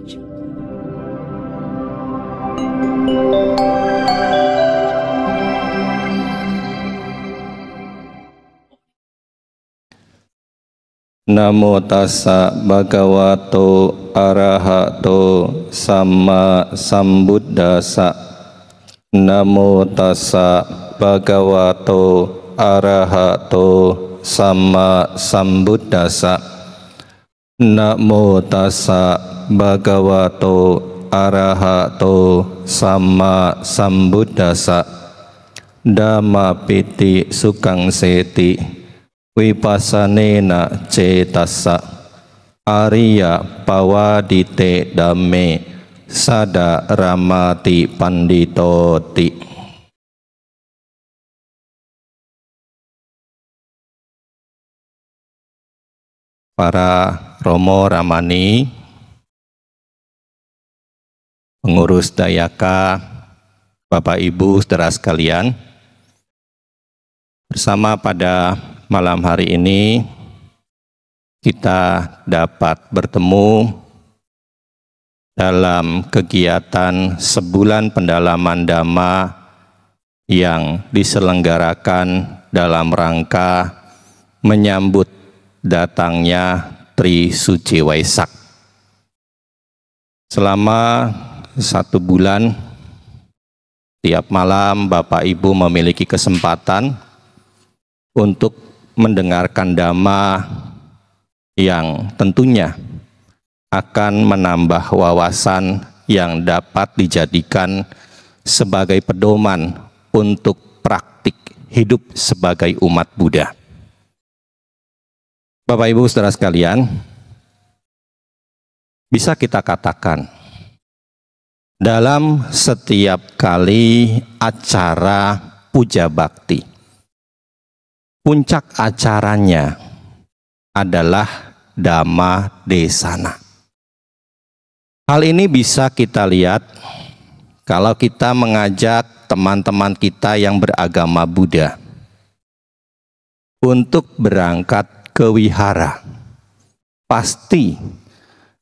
Namo tassa bhagavato arahato samma sambuddhassa. Namo tassa bhagavato arahato samma sambuddhassa. Namo tassa bhagavato arahato samma sambuddhassa. Dhamma piti sukang seti Vipassanena cetassa Arya pawadite dhamme sada ramati panditoti. Para Romo Ramani, pengurus Dayaka, Bapak Ibu saudara sekalian, bersama pada malam hari ini kita dapat bertemu dalam kegiatan sebulan pendalaman Dhamma yang diselenggarakan dalam rangka menyambut datangnya Tri Suci Waisak. Selama 1 bulan, tiap malam Bapak Ibu memiliki kesempatan untuk mendengarkan Dhamma yang tentunya akan menambah wawasan yang dapat dijadikan sebagai pedoman untuk praktik hidup sebagai umat Buddha. Bapak Ibu saudara sekalian, bisa kita katakan dalam setiap kali acara puja bakti, puncak acaranya adalah Dhamma Desana. Hal ini bisa kita lihat kalau kita mengajak teman-teman kita yang beragama Buddha untuk berangkat ke wihara. Pasti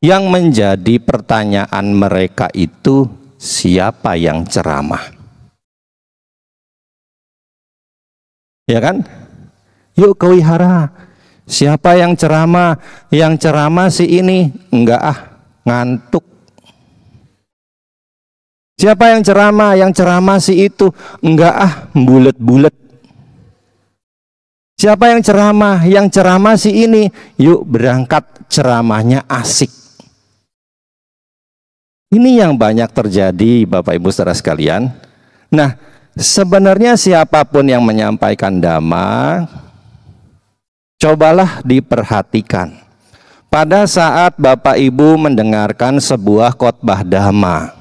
yang menjadi pertanyaan mereka itu siapa yang ceramah? Ya kan? Yuk ke wihara. Siapa yang ceramah? Yang ceramah si ini. Enggak ngantuk. Siapa yang ceramah? Yang ceramah si itu. Enggak bulet-bulet. Siapa yang ceramah? Yang ceramah si ini. Yuk berangkat, ceramahnya asik. Ini yang banyak terjadi Bapak Ibu saudara sekalian. Nah, sebenarnya siapapun yang menyampaikan Dhamma, cobalah diperhatikan. Pada saat Bapak Ibu mendengarkan sebuah khotbah Dhamma,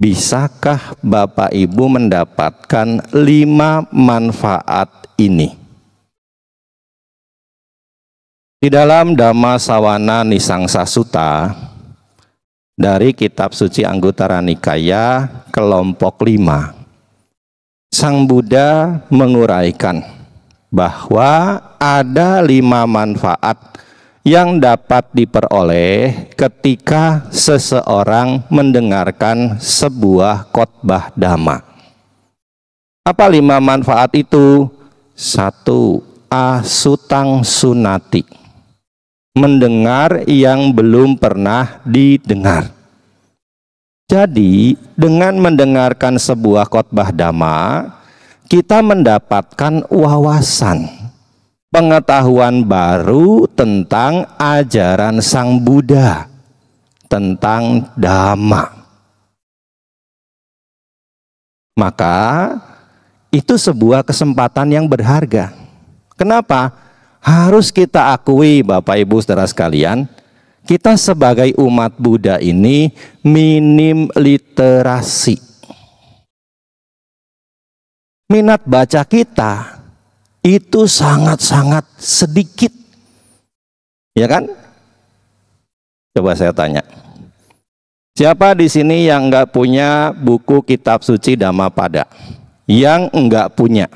bisakah Bapak Ibu mendapatkan 5 manfaat ini? Di dalam Dhamma Sawana Nisangsa Sutta dari kitab suci Anguttara Nikaya kelompok 5, Sang Buddha menguraikan bahwa ada 5 manfaat yang dapat diperoleh ketika seseorang mendengarkan sebuah khotbah Dhamma. Apa 5 manfaat itu? 1. Asutang sunati, mendengar yang belum pernah didengar. Jadi dengan mendengarkan sebuah khotbah Dhamma, kita mendapatkan wawasan, pengetahuan baru tentang ajaran Sang Buddha, tentang Dhamma. Maka itu sebuah kesempatan yang berharga. Kenapa? Harus kita akui Bapak Ibu saudara sekalian, kita sebagai umat Buddha ini minim literasi. Minat baca kita itu sangat-sangat sedikit. Ya kan? Coba saya tanya. Siapa di sini yang enggak punya buku kitab suci Dhammapada? Yang enggak punya.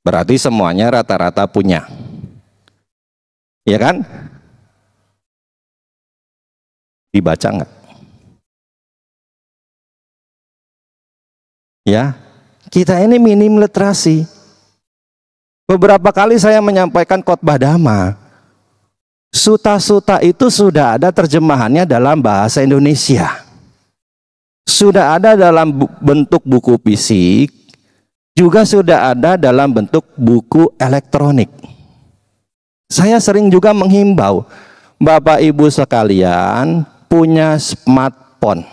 Berarti semuanya rata-rata punya. Ya kan? Dibaca nggak? Ya, kita ini minim literasi. Beberapa kali saya menyampaikan khotbah Dhamma. Suta-suta itu sudah ada terjemahannya dalam bahasa Indonesia. Sudah ada dalam bentuk buku fisik, juga sudah ada dalam bentuk buku elektronik. Saya sering juga menghimbau Bapak Ibu sekalian punya smartphone.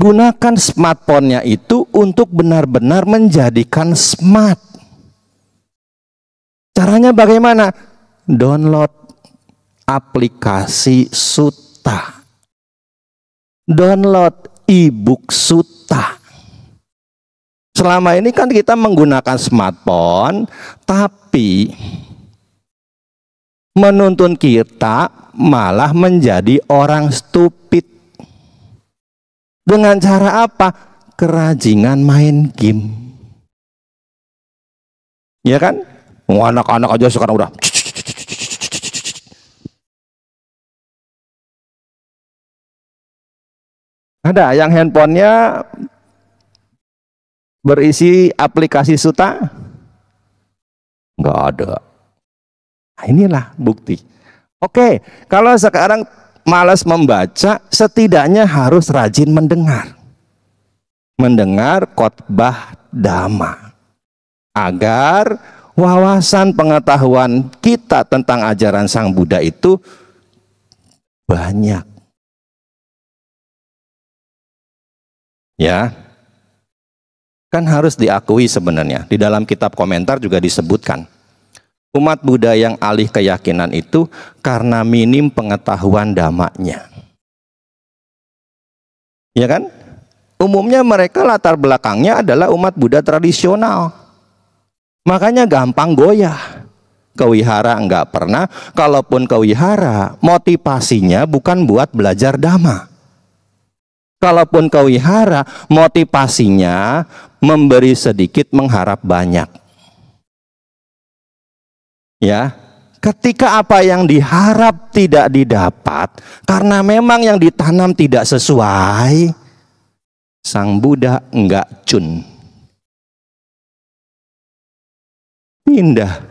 Gunakan smartphone-nya itu untuk benar-benar menjadikan smart. Caranya bagaimana? Download aplikasi Suta. Download e-book Suta. Selama ini kan kita menggunakan smartphone, tapi menuntun kita malah menjadi orang stupid. Dengan cara apa? Kerajingan main game. Ya kan? Anak-anak aja sekarang udah ada yang handphonenya berisi aplikasi Suta? Nggak ada. Nah, inilah bukti. Oke, kalau sekarang malas membaca, setidaknya harus rajin mendengar. Mendengar khotbah Dhamma. Agar wawasan pengetahuan kita tentang ajaran Sang Buddha itu banyak. Ya, kan harus diakui sebenarnya. Di dalam kitab komentar juga disebutkan. Umat Buddha yang alih keyakinan itu karena minim pengetahuan dhammanya. Ya kan? Umumnya mereka latar belakangnya adalah umat Buddha tradisional. Makanya gampang goyah. Kewihara enggak pernah. Kalaupun kewihara, motivasinya bukan buat belajar Dhamma. Kalaupun kewihara, motivasinya memberi sedikit mengharap banyak. Ya, ketika apa yang diharap tidak didapat, karena memang yang ditanam tidak sesuai, Sang Buddha enggak cun. Pindah.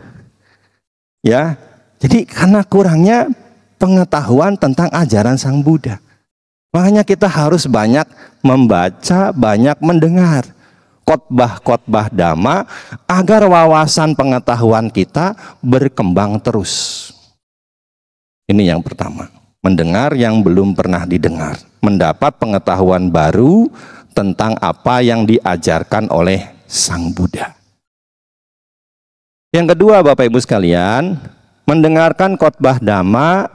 Ya, jadi karena kurangnya pengetahuan tentang ajaran Sang Buddha. Makanya kita harus banyak membaca, banyak mendengar khotbah-khotbah Dhamma agar wawasan pengetahuan kita berkembang terus. Ini yang pertama, mendengar yang belum pernah didengar, mendapat pengetahuan baru tentang apa yang diajarkan oleh Sang Buddha. Yang kedua, Bapak Ibu sekalian, mendengarkan khotbah Dhamma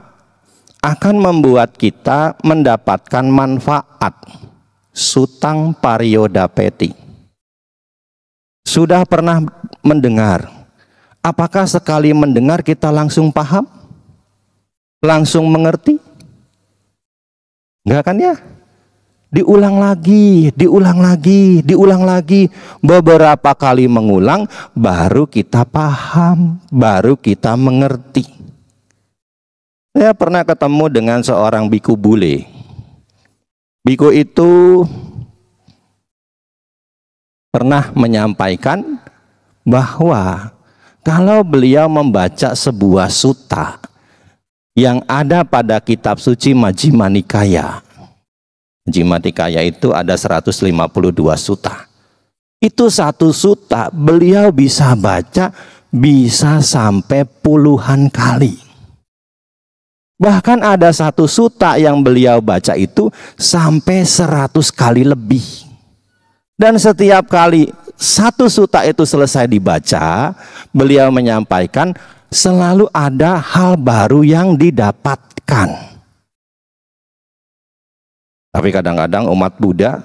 akan membuat kita mendapatkan manfaat sutang pariyodapeti. Sudah pernah mendengar? Apakah sekali mendengar kita langsung paham? Langsung mengerti? Enggak kan ya? Diulang lagi, diulang lagi, diulang lagi. Beberapa kali mengulang, baru kita paham, baru kita mengerti. Saya pernah ketemu dengan seorang biku bule. Biku itu pernah menyampaikan bahwa kalau beliau membaca sebuah sutta yang ada pada kitab suci Majjhima Nikaya. Majjhima Nikaya itu ada 152 sutta. Itu satu sutta beliau bisa baca bisa sampai puluhan kali. Bahkan ada satu sutta yang beliau baca itu sampai 100 kali lebih. Dan setiap kali satu sutta itu selesai dibaca, beliau menyampaikan selalu ada hal baru yang didapatkan. Tapi kadang-kadang umat Buddha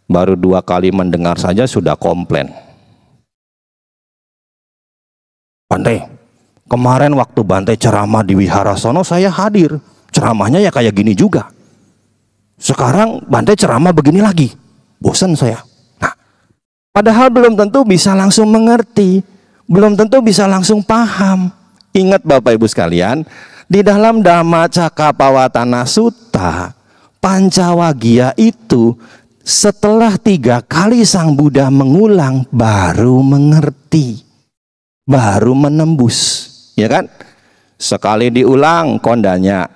baru 2 kali mendengar saja sudah komplain. Bante, kemarin waktu Bante ceramah di Wihara sono saya hadir. Ceramahnya ya kayak gini juga. Sekarang Bante ceramah begini lagi. Bosan saya. Nah, padahal belum tentu bisa langsung mengerti. Belum tentu bisa langsung paham. Ingat Bapak Ibu sekalian, Di dalam Dhammacakkappawatana Sutta, Pancawagya itu setelah 3 kali Sang Buddha mengulang baru mengerti, baru menembus, ya kan? Sekali diulang kondanya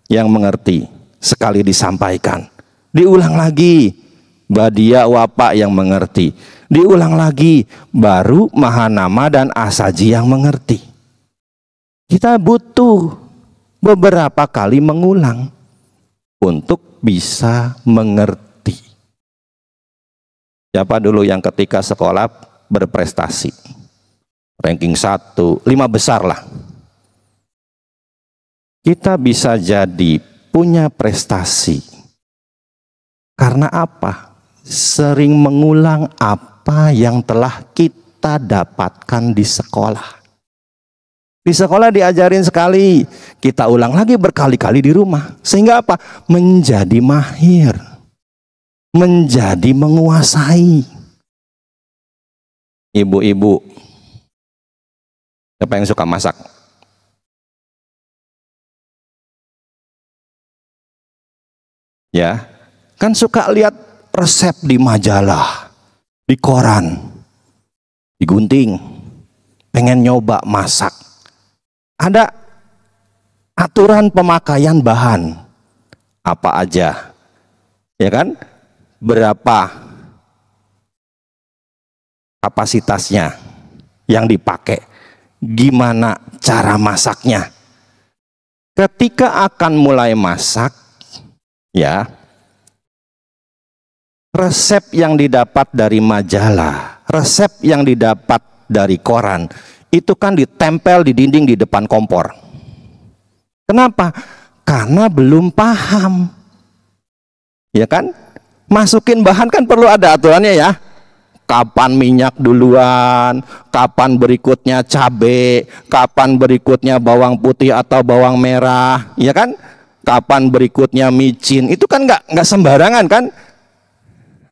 yang mengerti, sekali disampaikan, diulang lagi Badia Wapa yang mengerti, diulang lagi baru Mahanama dan Asaji yang mengerti. Kita butuh beberapa kali mengulang untuk bisa mengerti. Siapa dulu yang ketika sekolah berprestasi? Ranking 1, 5 besar lah. Kita bisa jadi punya prestasi. Karena apa? Sering mengulang apa yang telah kita dapatkan di sekolah. Di sekolah diajarin sekali, kita ulang lagi berkali-kali di rumah. Sehingga apa? Menjadi mahir. Menjadi menguasai. Ibu-ibu, siapa yang suka masak? Ya, kan suka lihat resep di majalah, di koran, digunting, pengen nyoba masak. Ada aturan pemakaian bahan apa aja, ya kan? Berapa kapasitasnya yang dipakai, gimana cara masaknya. Ketika akan mulai masak, ya, resep yang didapat dari majalah, resep yang didapat dari koran, itu kan ditempel di dinding di depan kompor. Kenapa? Karena belum paham. Ya kan? Masukin bahan kan perlu ada aturannya ya. Kapan minyak duluan, kapan berikutnya cabai, kapan berikutnya bawang putih atau bawang merah, ya kan? Kapan berikutnya micin. Itu kan nggak sembarangan kan?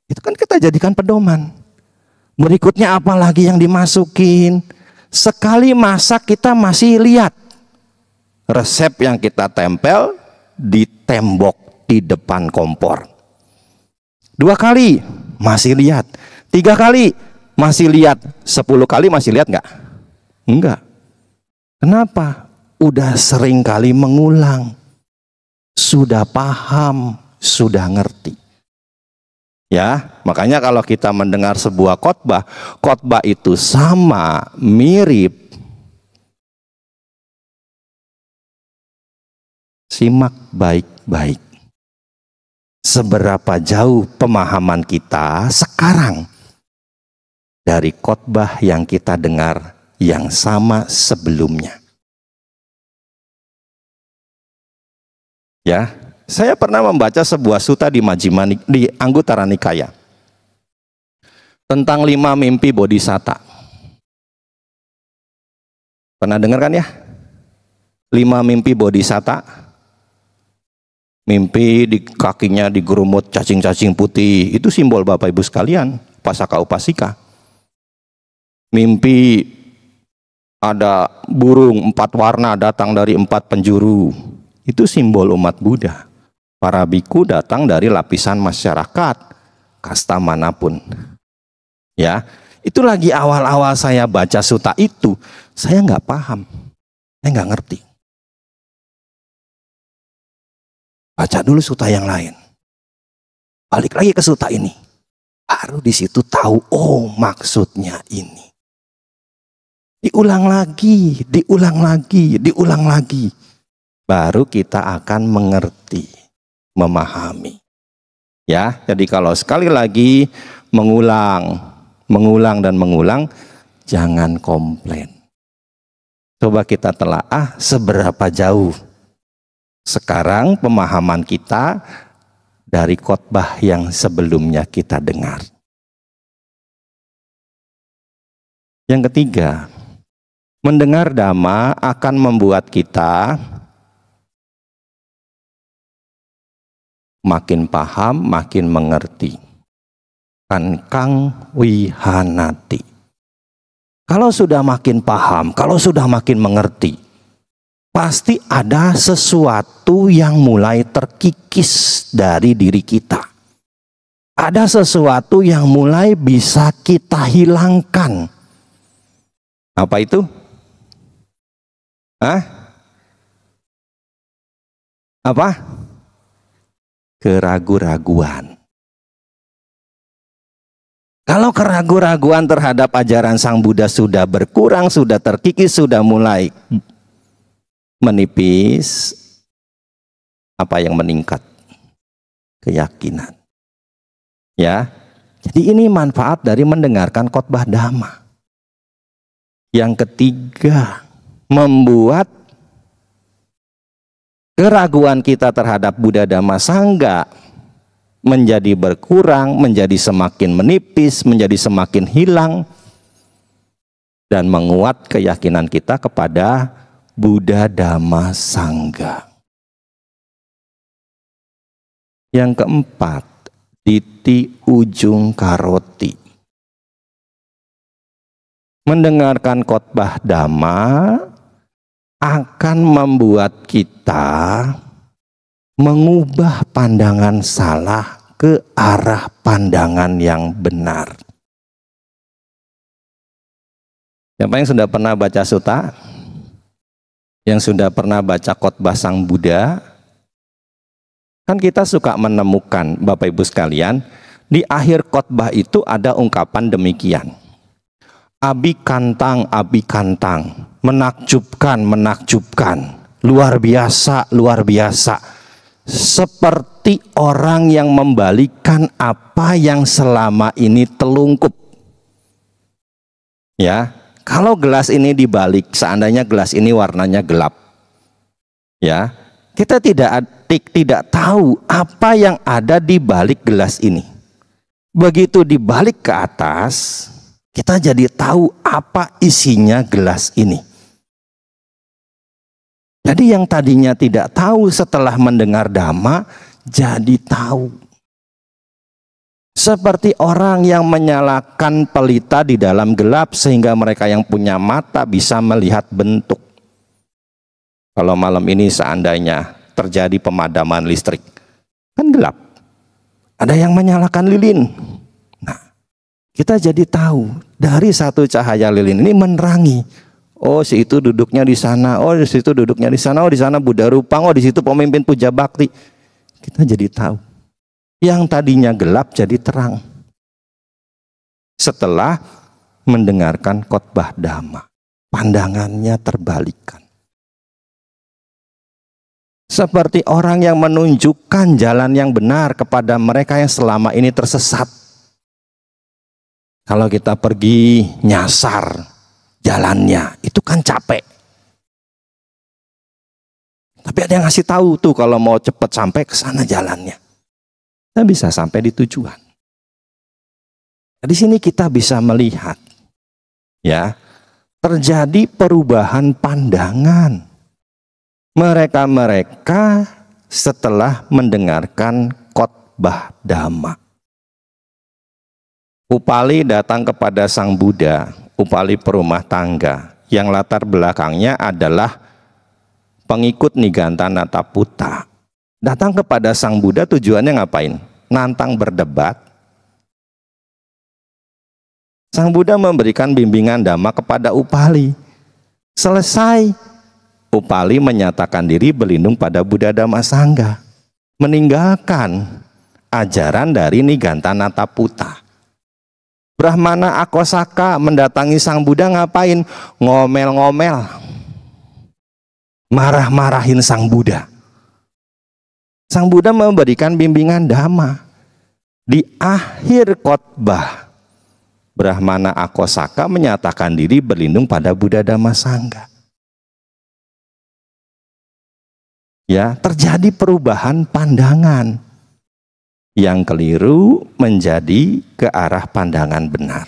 Itu kan kita jadikan pedoman. Berikutnya apa lagi yang dimasukin? Sekali masak kita masih lihat resep yang kita tempel di tembok di depan kompor. 2 kali masih lihat, 3 kali masih lihat, 10 kali masih lihat nggak? Enggak. Kenapa? Udah sering kali mengulang, sudah paham, sudah ngerti. Ya, makanya kalau kita mendengar sebuah khotbah, khotbah itu sama, mirip. Simak baik-baik. Seberapa jauh pemahaman kita sekarang dari khotbah yang kita dengar yang sama sebelumnya. Ya. Saya pernah membaca sebuah sutta di di Anguttara Nikaya tentang 5 mimpi bodhisatta. Pernah dengar kan ya? 5 mimpi bodhisatta. Mimpi di kakinya digerumut cacing-cacing putih, itu simbol Bapak Ibu sekalian, upasaka upasika. Mimpi ada burung 4 warna datang dari 4 penjuru, itu simbol umat Buddha. Para biku datang dari lapisan masyarakat, kasta manapun. Ya, itu lagi awal-awal saya baca sutta itu, saya nggak paham, saya nggak ngerti. Baca dulu sutta yang lain, balik lagi ke sutta ini, baru di situ tahu, oh maksudnya ini. Diulang lagi, diulang lagi, diulang lagi, baru kita akan mengerti. Memahami. Ya, jadi kalau sekali lagi mengulang dan mengulang, jangan komplain. Coba kita telaah seberapa jauh sekarang pemahaman kita dari khotbah yang sebelumnya kita dengar. Yang ketiga, mendengar dhamma akan membuat kita makin paham, makin mengerti. Kankang wihanati. Kalau sudah makin paham, kalau sudah makin mengerti, pasti ada sesuatu yang mulai terkikis dari diri kita. Ada sesuatu yang mulai bisa kita hilangkan. Apa itu? Apa? Keraguan-raguan. Kalau keraguan-raguan terhadap ajaran Sang Buddha sudah berkurang, sudah terkikis, sudah mulai menipis, apa yang meningkat? Keyakinan. Ya. Jadi ini manfaat dari mendengarkan khotbah Dhamma. Yang ketiga, membuat keraguan kita terhadap Buddha Dhamma Sangga menjadi berkurang, menjadi semakin menipis, menjadi semakin hilang, dan menguat keyakinan kita kepada Buddha Dhamma Sangga. Yang keempat, titi ujung karoti. Mendengarkan khotbah Dhamma akan membuat kita mengubah pandangan salah ke arah pandangan yang benar. Siapa yang sudah pernah baca sutta? Yang sudah pernah baca khotbah Sang Buddha? Kan kita suka menemukan, Bapak Ibu sekalian, di akhir khotbah itu ada ungkapan demikian. Abi kantang, menakjubkan, luar biasa, luar biasa. Seperti orang yang membalikan apa yang selama ini telungkup. Ya, kalau gelas ini dibalik, seandainya gelas ini warnanya gelap, ya, kita tidak tahu apa yang ada di balik gelas ini. Begitu dibalik ke atas, kita jadi tahu apa isinya gelas ini. Jadi yang tadinya tidak tahu setelah mendengar Dhamma, jadi tahu. Seperti orang yang menyalakan pelita di dalam gelap sehingga mereka yang punya mata bisa melihat bentuk. Kalau malam ini seandainya terjadi pemadaman listrik, kan gelap. Ada yang menyalakan lilin. Nah, kita jadi tahu dari satu cahaya lilin ini menerangi. Oh, si itu duduknya di sana. Oh, di situ duduknya di sana. Oh, di sana Buddha Rupang. Oh, di situ pemimpin puja bakti. Kita jadi tahu. Yang tadinya gelap jadi terang. Setelah mendengarkan khotbah Dhamma, pandangannya terbalikkan. Seperti orang yang menunjukkan jalan yang benar kepada mereka yang selama ini tersesat. Kalau kita pergi nyasar jalannya, itu kan capek. Tapi ada yang ngasih tahu tuh kalau mau cepat sampai ke sana jalannya. Kita bisa sampai di tujuan. Di sini kita bisa melihat, ya, terjadi perubahan pandangan. Mereka setelah mendengarkan khotbah Dhamma. Upali datang kepada Sang Buddha, Upali perumah tangga, yang latar belakangnya adalah pengikut Nigantana Putta. Datang kepada Sang Buddha tujuannya ngapain? Nantang berdebat. Sang Buddha memberikan bimbingan Dhamma kepada Upali. Selesai, Upali menyatakan diri berlindung pada Buddha Dhamma Sangga, meninggalkan ajaran dari Nigantana Putta. Brahmana Akosaka mendatangi Sang Buddha ngapain? Ngomel-ngomel, marah-marahin Sang Buddha. Sang Buddha memberikan bimbingan Dhamma. Di akhir khotbah, Brahmana Akosaka menyatakan diri berlindung pada Buddha Dhamma Sangga. Ya, terjadi perubahan pandangan. Yang keliru menjadi ke arah pandangan benar.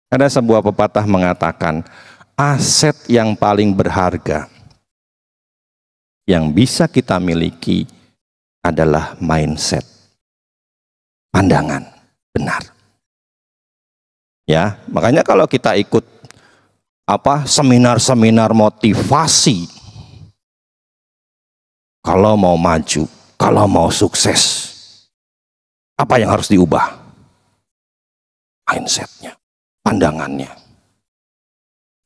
Ada sebuah pepatah mengatakan, aset yang paling berharga yang bisa kita miliki adalah mindset, pandangan benar. Ya, makanya kalau kita ikut seminar-seminar motivasi. Kalau mau maju, kalau mau sukses, apa yang harus diubah? Mindsetnya, pandangannya.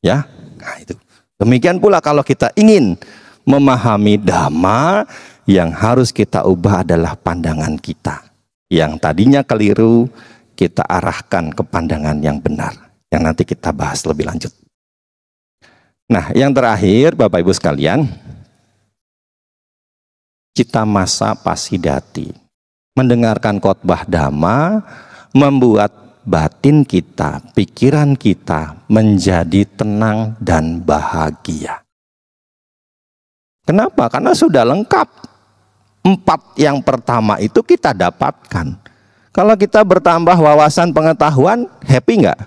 Ya, nah itu. Demikian pula kalau kita ingin memahami Dhamma, yang harus kita ubah adalah pandangan kita. Yang tadinya keliru, kita arahkan ke pandangan yang benar. Yang nanti kita bahas lebih lanjut. Nah, yang terakhir Bapak Ibu sekalian, Citamasa Pasidati. Mendengarkan khotbah Dhamma membuat batin kita, pikiran kita menjadi tenang dan bahagia. Kenapa? Karena sudah lengkap. 4 yang pertama itu kita dapatkan. Kalau kita bertambah wawasan pengetahuan, happy nggak?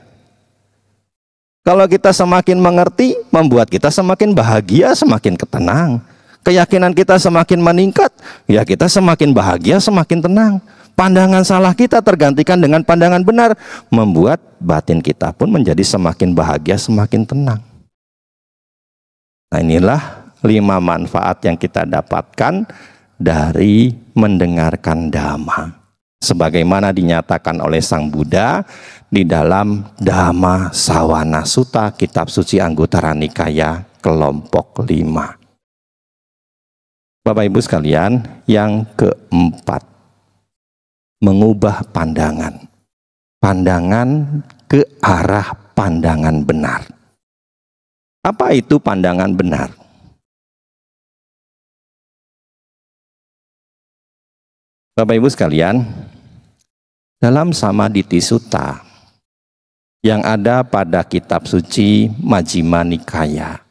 Kalau kita semakin mengerti, membuat kita semakin bahagia, semakin ketenang. Keyakinan kita semakin meningkat, ya kita semakin bahagia, semakin tenang. Pandangan salah kita tergantikan dengan pandangan benar, membuat batin kita pun menjadi semakin bahagia, semakin tenang. Nah, inilah 5 manfaat yang kita dapatkan dari mendengarkan Dhamma. Sebagaimana dinyatakan oleh Sang Buddha di dalam Dhamma Sawana Sutta, kitab suci Anguttara Nikaya kelompok 5. Bapak Ibu sekalian, yang keempat, mengubah pandangan. Pandangan ke arah pandangan benar. Apa itu pandangan benar? Bapak Ibu sekalian, dalam Samaditi Sutta yang ada pada kitab suci Majjhima Nikaya,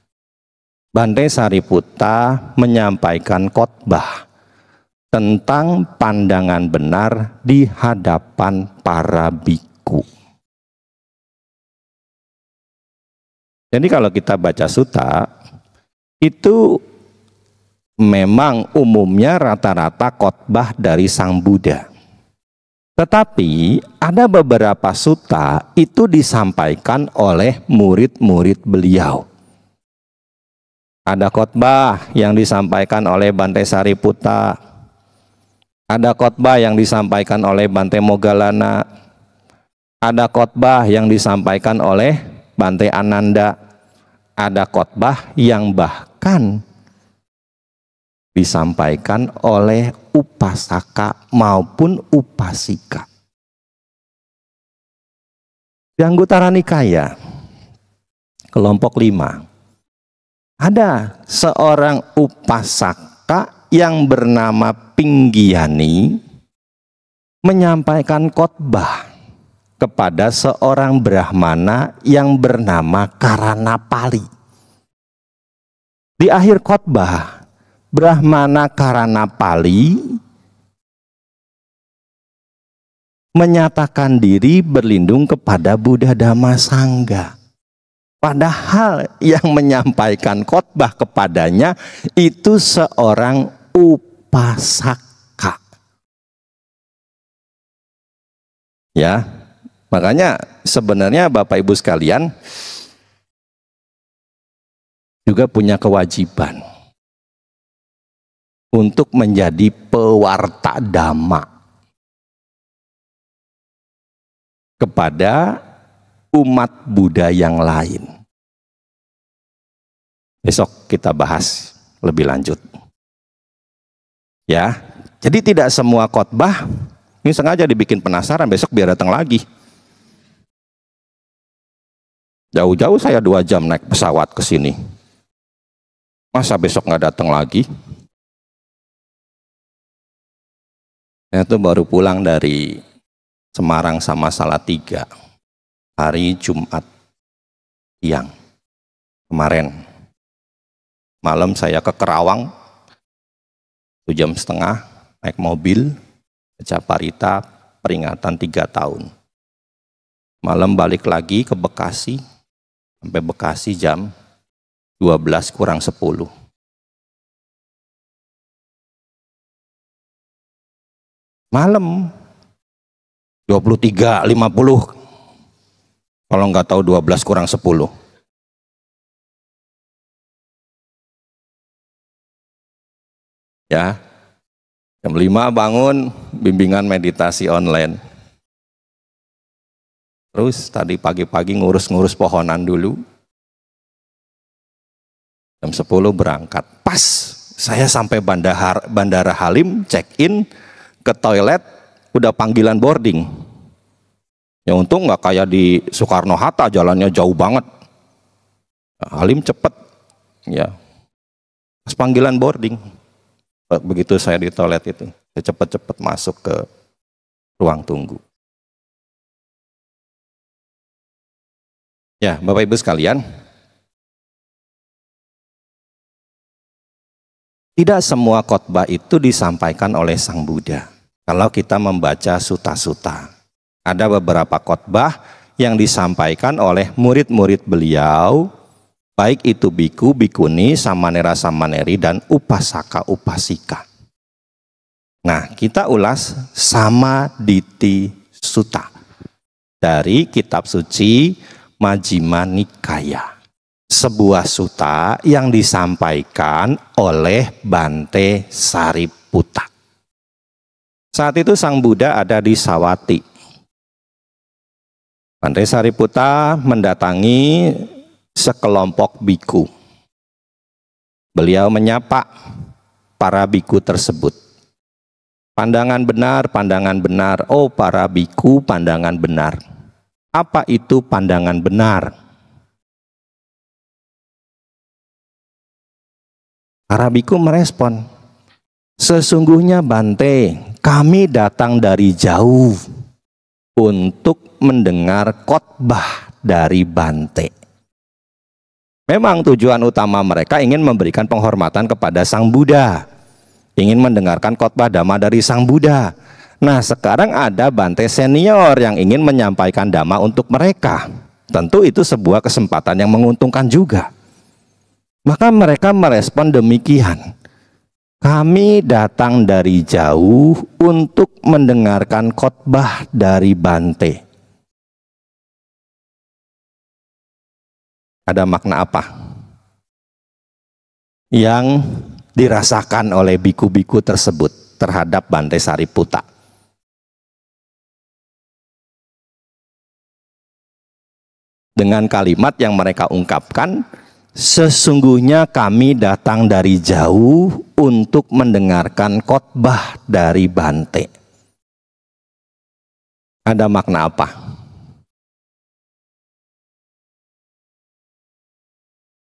Bante Sariputta menyampaikan khotbah tentang pandangan benar di hadapan para biku. Jadi kalau kita baca sutta, itu memang umumnya rata-rata khotbah dari Sang Buddha. Tetapi ada beberapa sutta itu disampaikan oleh murid-murid beliau. Ada khotbah yang disampaikan oleh Bante Sariputta. Ada khotbah yang disampaikan oleh Bante Moggallana. Ada khotbah yang disampaikan oleh Bante Ananda. Ada khotbah yang bahkan disampaikan oleh upasaka maupun upasika. Di Anguttara Nikaya kelompok 5 ada seorang upasaka yang bernama Pinggiyani menyampaikan khotbah kepada seorang brahmana yang bernama Karanapali. Di akhir khotbah, Brahmana Karanapali menyatakan diri berlindung kepada Buddha Dhamma Sangha. Padahal yang menyampaikan khotbah kepadanya itu seorang upasaka. Ya, makanya sebenarnya Bapak Ibu sekalian juga punya kewajiban untuk menjadi pewarta Dhamma kepada umat Buddha yang lain. Besok kita bahas lebih lanjut. Ya, jadi tidak semua khotbah ini sengaja dibikin penasaran, besok biar datang lagi. Jauh-jauh saya 2 jam naik pesawat ke sini. Masa besok nggak datang lagi? Saya tuh baru pulang dari Semarang sama Salatiga hari Jumat siang kemarin. Malam saya ke Kerawang 1,5 jam naik mobil ke Caparita peringatan 3 tahun. Malam balik lagi ke Bekasi, sampai Bekasi jam 12:10. Malam 23:50. Kalau nggak tahu 12:10. Ya, jam 5 bangun, bimbingan meditasi online. Terus tadi pagi-pagi ngurus-ngurus pohonan dulu. Jam 10 berangkat. Pas saya sampai Bandara Halim, check-in, ke toilet, udah panggilan boarding. Ya untung nggak kayak di Soekarno-Hatta, jalannya jauh banget. Halim cepet, ya. Pas panggilan boarding. Begitu saya di toilet itu, saya cepet-cepet masuk ke ruang tunggu. Ya, Bapak Ibu sekalian, tidak semua khotbah itu disampaikan oleh Sang Buddha. Kalau kita membaca suta-suta, ada beberapa khotbah yang disampaikan oleh murid-murid beliau, baik itu biku, bikuni, samanera, samaneri, dan upasaka, upasika. Nah, kita ulas Samaditi Sutta dari kitab suci Majjhima Nikaya. Sebuah sutta yang disampaikan oleh Bante Sariputta. Saat itu Sang Buddha ada di Sawati. Bante Sariputta mendatangi sekelompok biku. Beliau menyapa para biku tersebut. Pandangan benar, oh para biku, pandangan benar. Apa itu pandangan benar? Para biku merespon, sesungguhnya Bante, kami datang dari jauh untuk mendengar khotbah dari Bante. Memang tujuan utama mereka ingin memberikan penghormatan kepada Sang Buddha, ingin mendengarkan khotbah Dhamma dari Sang Buddha. Nah, sekarang ada Bante senior yang ingin menyampaikan Dhamma untuk mereka. Tentu itu sebuah kesempatan yang menguntungkan juga. Maka mereka merespon demikian. Kami datang dari jauh untuk mendengarkan khotbah dari Bante. Ada makna apa yang dirasakan oleh biku-biku tersebut terhadap Bante Sariputta? Dengan kalimat yang mereka ungkapkan, sesungguhnya kami datang dari jauh untuk mendengarkan khotbah dari Bante. Ada makna apa?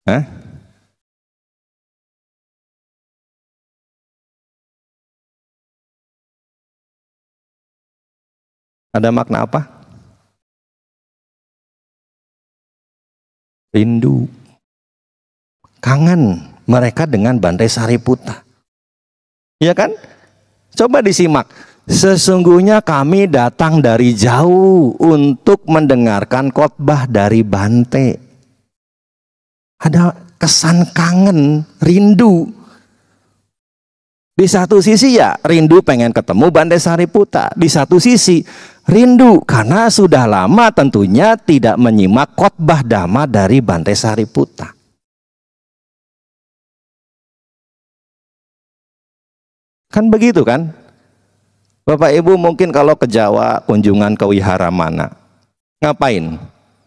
Hah? Ada makna apa? Rindu. Kangen mereka dengan Bante Sariputta. Ya kan? Coba disimak. Sesungguhnya kami datang dari jauh untuk mendengarkan khotbah dari Bante. Ada kesan kangen, rindu. Di satu sisi ya rindu pengen ketemu Bante Sariputta. Di satu sisi rindu karena sudah lama tentunya tidak menyimak khotbah Dhamma dari Bante Sariputta. Kan begitu kan? Bapak Ibu mungkin kalau ke Jawa kunjungan ke wihara mana? Ngapain?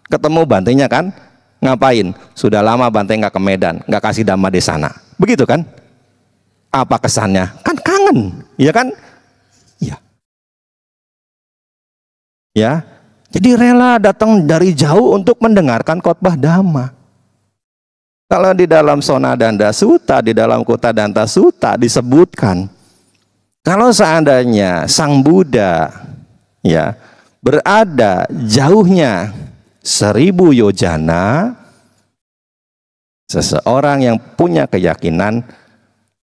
Ketemu Bantenya kan? Ngapain? Sudah lama Bante nggak ke Medan, nggak kasih Dhamma di sana. Begitu kan? Apa kesannya? Kan kangen, ya kan? Ya. Ya. Jadi rela datang dari jauh untuk mendengarkan khotbah Dhamma. Kalau di dalam Sonadanda Sutta, di dalam Kuttadanta Sutta disebutkan, kalau seandainya Sang Buddha ya berada jauhnya 1000 yojana, seseorang yang punya keyakinan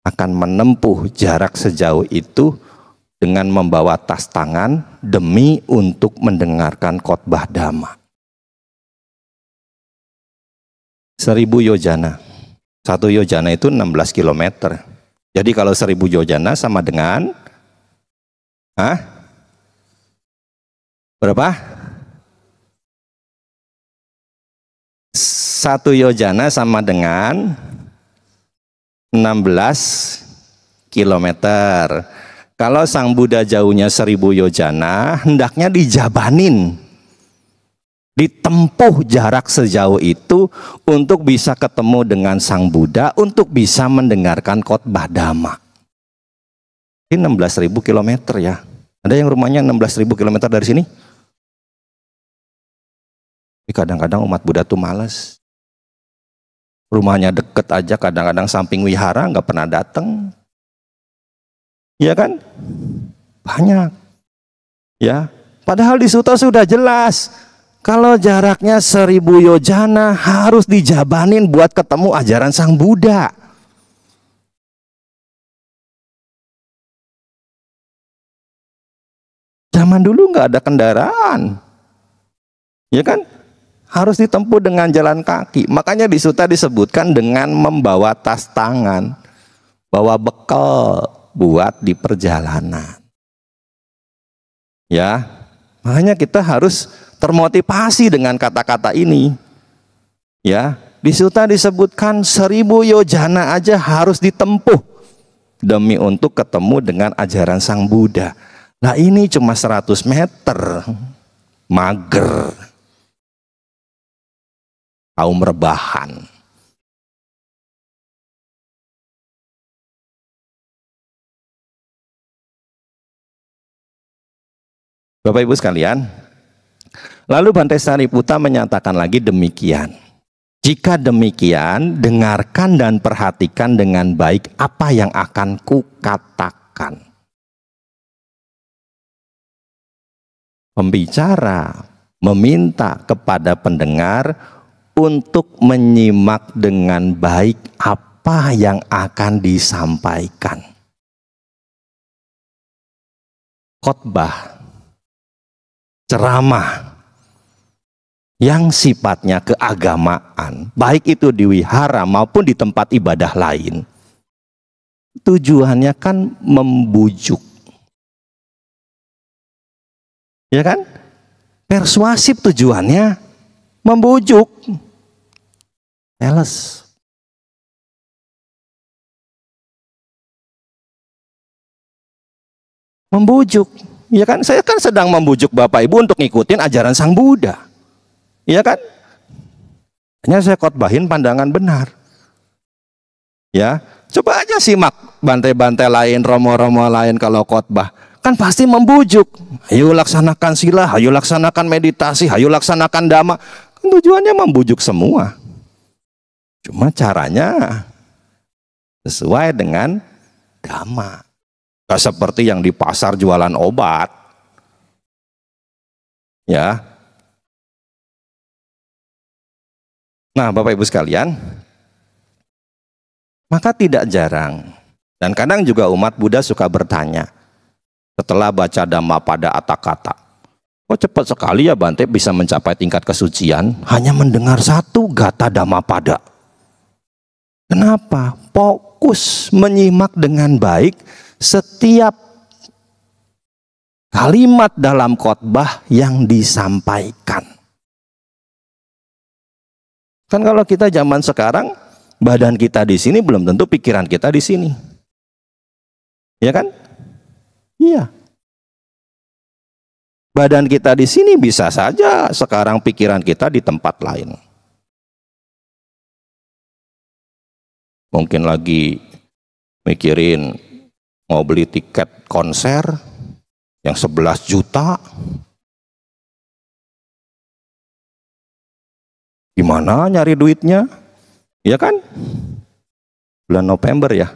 akan menempuh jarak sejauh itu dengan membawa tas tangan demi untuk mendengarkan khotbah Dhamma. 1000 yojana. 1 yojana itu 16 km. Jadi kalau 1000 yojana sama dengan berapa? 1 yojana sama dengan 16 kilometer. Kalau Sang Buddha jauhnya 1000 yojana, hendaknya dijabanin, ditempuh jarak sejauh itu untuk bisa ketemu dengan Sang Buddha, untuk bisa mendengarkan khotbah Dhamma. Ini 16.000 kilometer ya. Ada yang rumahnya 16.000 kilometer dari sini? Kadang-kadang umat Buddha tuh malas. Rumahnya deket aja, kadang-kadang samping wihara nggak pernah datang. Iya kan? Banyak. Ya, padahal di Sutta sudah jelas. Kalau jaraknya 1000 yojana harus dijabanin buat ketemu ajaran Sang Buddha. Zaman dulu nggak ada kendaraan. Ya kan? Harus ditempuh dengan jalan kaki. Makanya di Sutta disebutkan dengan membawa tas tangan, bawa bekal buat di perjalanan. Ya, makanya kita harus termotivasi dengan kata-kata ini. Ya, di Sutta disebutkan 1000 yojana aja harus ditempuh demi untuk ketemu dengan ajaran Sang Buddha. Nah ini cuma 100 meter, mager. Kaum rebahan. Bapak Ibu sekalian, lalu Bante Sariputta menyatakan lagi demikian. Jika demikian, dengarkan dan perhatikan dengan baik apa yang akan kukatakan. Pembicara meminta kepada pendengar untuk menyimak dengan baik apa yang akan disampaikan. Khotbah, ceramah yang sifatnya keagamaan, baik itu di wihara maupun di tempat ibadah lain, tujuannya kan membujuk. Ya kan? Persuasif tujuannya membujuk. Sales. Membujuk. Ya kan? Saya kan sedang membujuk Bapak Ibu untuk ngikutin ajaran Sang Buddha. Ya kan? Hanya saya khotbahin pandangan benar. Ya, coba aja simak bantai-bantai lain, romo-romo lain kalau khotbah. Kan pasti membujuk. Ayo laksanakan sila, ayo laksanakan meditasi, ayo laksanakan dhamma. Kan tujuannya membujuk semua. Cuma caranya sesuai dengan dhamma. Gak seperti yang di pasar jualan obat. Ya. Nah, Bapak Ibu sekalian, maka tidak jarang dan kadang juga umat Buddha suka bertanya setelah baca Dhammapada Atthakatha, kok cepat sekali ya Bante bisa mencapai tingkat kesucian hanya mendengar satu gata Dhammapada. Kenapa? Fokus menyimak dengan baik setiap kalimat dalam khotbah yang disampaikan. Kan kalau kita zaman sekarang, badan kita di sini belum tentu pikiran kita di sini. Ya kan? Iya. Badan kita di sini bisa saja sekarang pikiran kita di tempat lain. Mungkin lagi mikirin mau beli tiket konser yang 11 juta. Gimana nyari duitnya? Ya kan? Bulan November ya.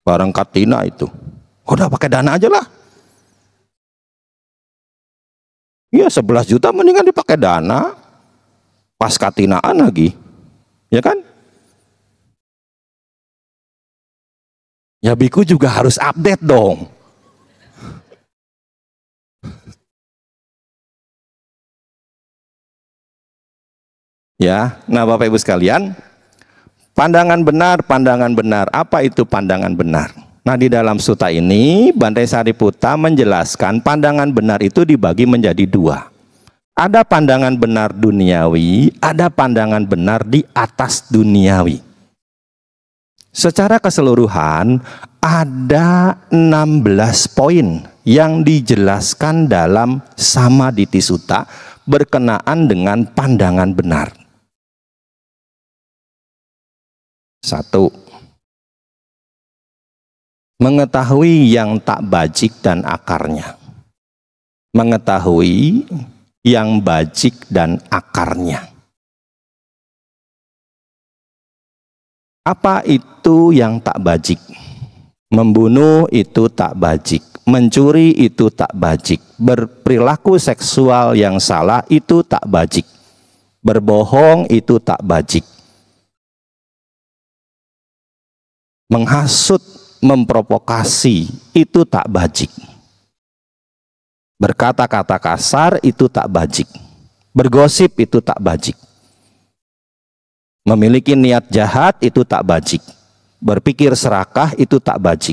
Barang Katina itu. Udah pakai dana aja lah. Iya 11 juta mendingan dipakai dana. Pas Katinaan lagi. Ya kan? Ya biku juga harus update dong. Ya, nah Bapak Ibu sekalian, pandangan benar. Apa itu pandangan benar? Nah di dalam sutta ini, Bante Sariputta menjelaskan pandangan benar itu dibagi menjadi dua. Ada pandangan benar duniawi, ada pandangan benar di atas duniawi. Secara keseluruhan ada 16 poin yang dijelaskan dalam Samaditthi Sutta berkenaan dengan pandangan benar. 1. Mengetahui yang tak bajik dan akarnya. Mengetahui yang bajik dan akarnya. Apa itu yang tak bajik? Membunuh itu tak bajik, mencuri itu tak bajik, berperilaku seksual yang salah itu tak bajik, berbohong itu tak bajik, menghasut, memprovokasi itu tak bajik, berkata-kata kasar itu tak bajik, bergosip itu tak bajik, memiliki niat jahat itu tak bajik, berpikir serakah itu tak bajik,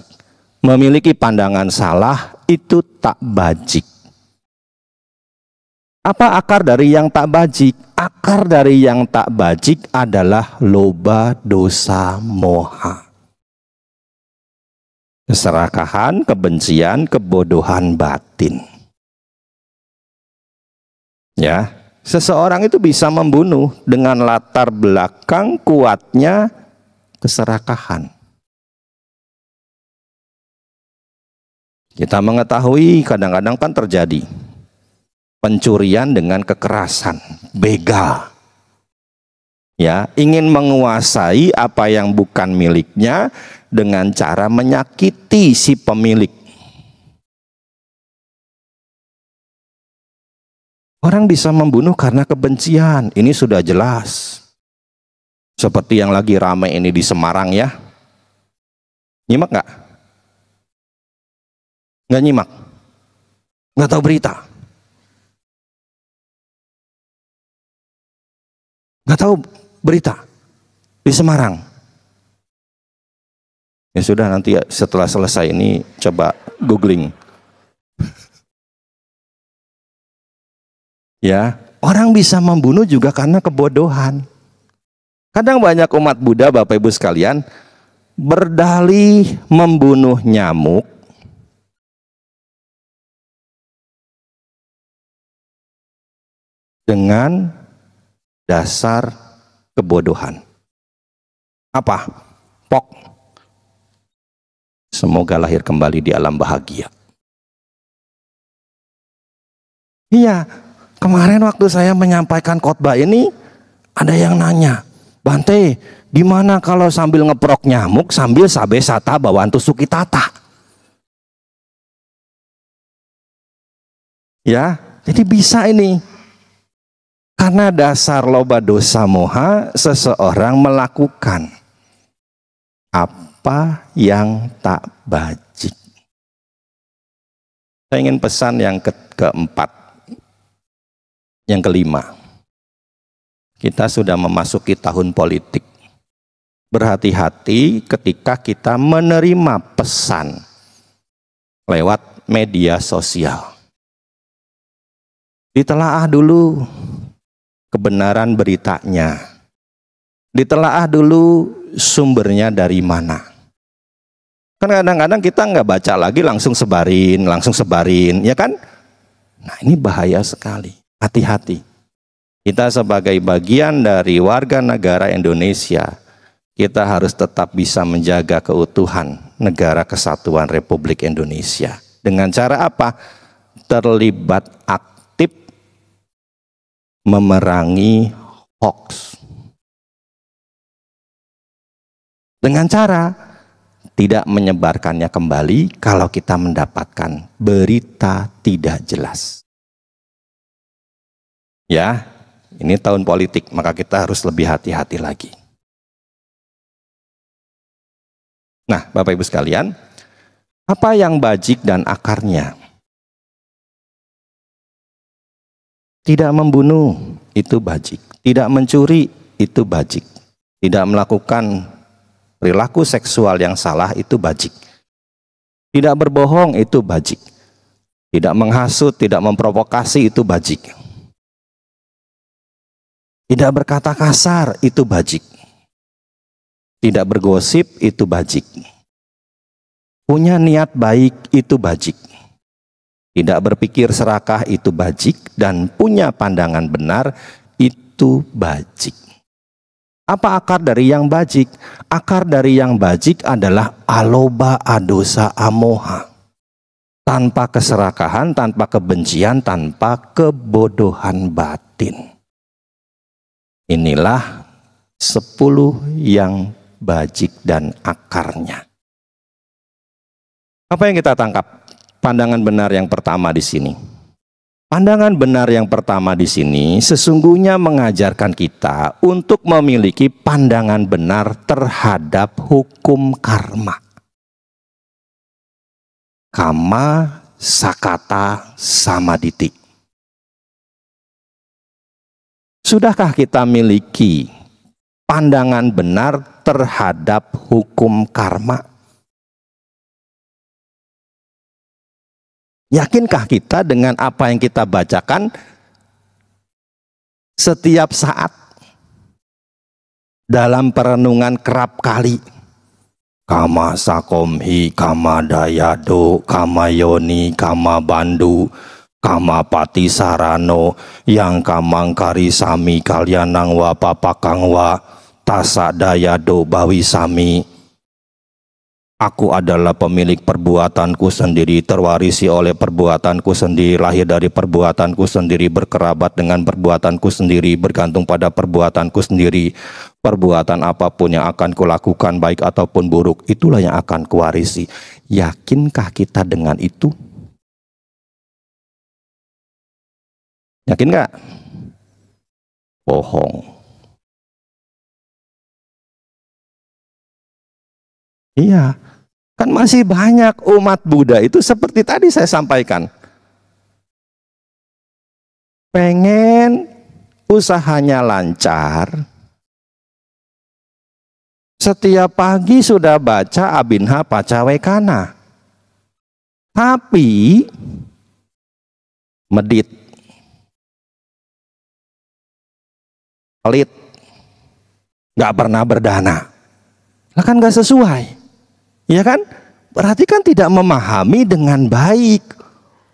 memiliki pandangan salah itu tak bajik. Apa akar dari yang tak bajik? Akar dari yang tak bajik adalah loba, dosa, moha. Keserakahan, kebencian, kebodohan batin. Ya, seseorang itu bisa membunuh dengan latar belakang kuatnya keserakahan. Kita mengetahui kadang-kadang kan terjadi pencurian dengan kekerasan, begal. Ya, ingin menguasai apa yang bukan miliknya dengan cara menyakiti si pemilik. Orang bisa membunuh karena kebencian, ini sudah jelas. Seperti yang lagi ramai ini di Semarang ya. Nyimak nggak? Nggak nyimak? Nggak tahu berita? Nggak tahu berita di Semarang? Ya sudah, nanti setelah selesai ini coba googling. Ya, orang bisa membunuh juga karena kebodohan. Kadang banyak umat Buddha, Bapak Ibu sekalian, berdalih membunuh nyamuk dengan dasar kebodohan. Apa? Pok. Semoga lahir kembali di alam bahagia. Iya, kemarin waktu saya menyampaikan khotbah ini, ada yang nanya, Bante, gimana kalau sambil ngeprok nyamuk, sambil sabe sata bawaan tusuk tata? Ya, jadi bisa ini. Karena dasar loba dosa moha, seseorang melakukan apa yang tak bajik. Saya ingin pesan yang keempat. Yang kelima, kita sudah memasuki tahun politik. Berhati-hati ketika kita menerima pesan lewat media sosial. Ditelaah dulu kebenaran beritanya. Ditelaah dulu sumbernya dari mana. Kan kadang-kadang kita nggak baca lagi langsung sebarin, ya kan? Nah, ini bahaya sekali. Hati-hati. Kita sebagai bagian dari warga negara Indonesia, kita harus tetap bisa menjaga keutuhan negara kesatuan Republik Indonesia. Dengan cara apa? Terlibat aktif memerangi hoax. Dengan cara tidak menyebarkannya kembali kalau kita mendapatkan berita tidak jelas. Ya, ini tahun politik, maka kita harus lebih hati-hati lagi. Nah, Bapak Ibu sekalian, apa yang bajik dan akarnya? Tidak membunuh, itu bajik. Tidak mencuri, itu bajik. Tidak melakukan perilaku seksual yang salah, itu bajik. Tidak berbohong, itu bajik. Tidak menghasut, tidak memprovokasi, itu bajik. Tidak berkata kasar, itu bajik. Tidak bergosip itu bajik. Punya niat baik itu bajik. Tidak berpikir serakah itu bajik. Dan punya pandangan benar itu bajik. Apa akar dari yang bajik? Akar dari yang bajik adalah aloba adosa amoha. Tanpa keserakahan, tanpa kebencian, tanpa kebodohan batin. Inilah 10 yang bajik dan akarnya. Apa yang kita tangkap? Pandangan benar yang pertama di sini. Pandangan benar yang pertama di sini sesungguhnya mengajarkan kita untuk memiliki pandangan benar terhadap hukum karma. Kama, sakata, samaditi. Sudahkah kita miliki pandangan benar terhadap hukum karma? Yakinkah kita dengan apa yang kita bacakan setiap saat dalam perenungan kerap kali? Kama sakomhi, kama dayado, kama yoni, kama bandu, kama pati sarano, yang kamangkari sami kalyanang wa papakang wa tasa dayado bawi sami. Aku adalah pemilik perbuatanku sendiri, terwarisi oleh perbuatanku sendiri, lahir dari perbuatanku sendiri, berkerabat dengan perbuatanku sendiri, bergantung pada perbuatanku sendiri. Perbuatan apapun yang akan kulakukan, baik ataupun buruk, itulah yang akan kuwarisi. Yakinkah kita dengan itu? Yakin nggak? Bohong. Iya. Kan masih banyak umat Buddha itu seperti tadi saya sampaikan. Pengen usahanya lancar. Setiap pagi sudah baca Abhinha Pacawekana. Tapi medit. Pelit. Gak pernah berdana. Lah kan gak sesuai. Ya kan? Berarti kan tidak memahami dengan baik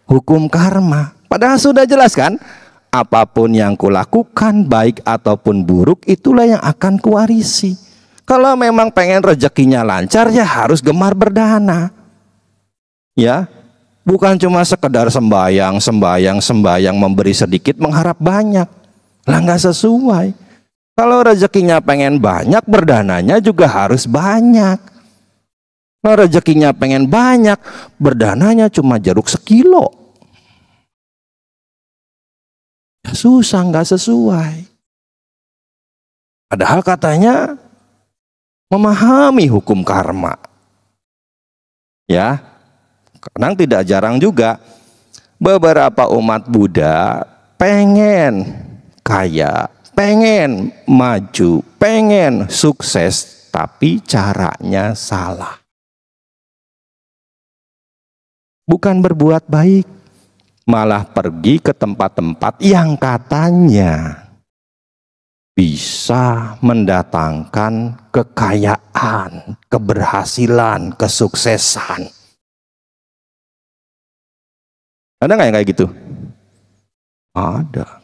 hukum karma. Padahal sudah jelas kan? Apapun yang kulakukan, baik ataupun buruk, itulah yang akan kuwarisi. Kalau memang pengen rezekinya lancar, ya harus gemar berdana. Ya, bukan cuma sekedar sembayang, memberi sedikit, mengharap banyak. Lah nggak sesuai. Kalau rezekinya pengen banyak, berdananya juga harus banyak. Kalau rezekinya pengen banyak, berdananya cuma jeruk sekilo. Ya susah, nggak sesuai. Padahal katanya memahami hukum karma. Ya, kadang tidak jarang juga beberapa umat Buddha pengen kaya, pengen maju, pengen sukses, tapi caranya salah. Bukan berbuat baik, malah pergi ke tempat-tempat yang katanya bisa mendatangkan kekayaan, keberhasilan, kesuksesan. Ada nggak yang kayak gitu? Ada.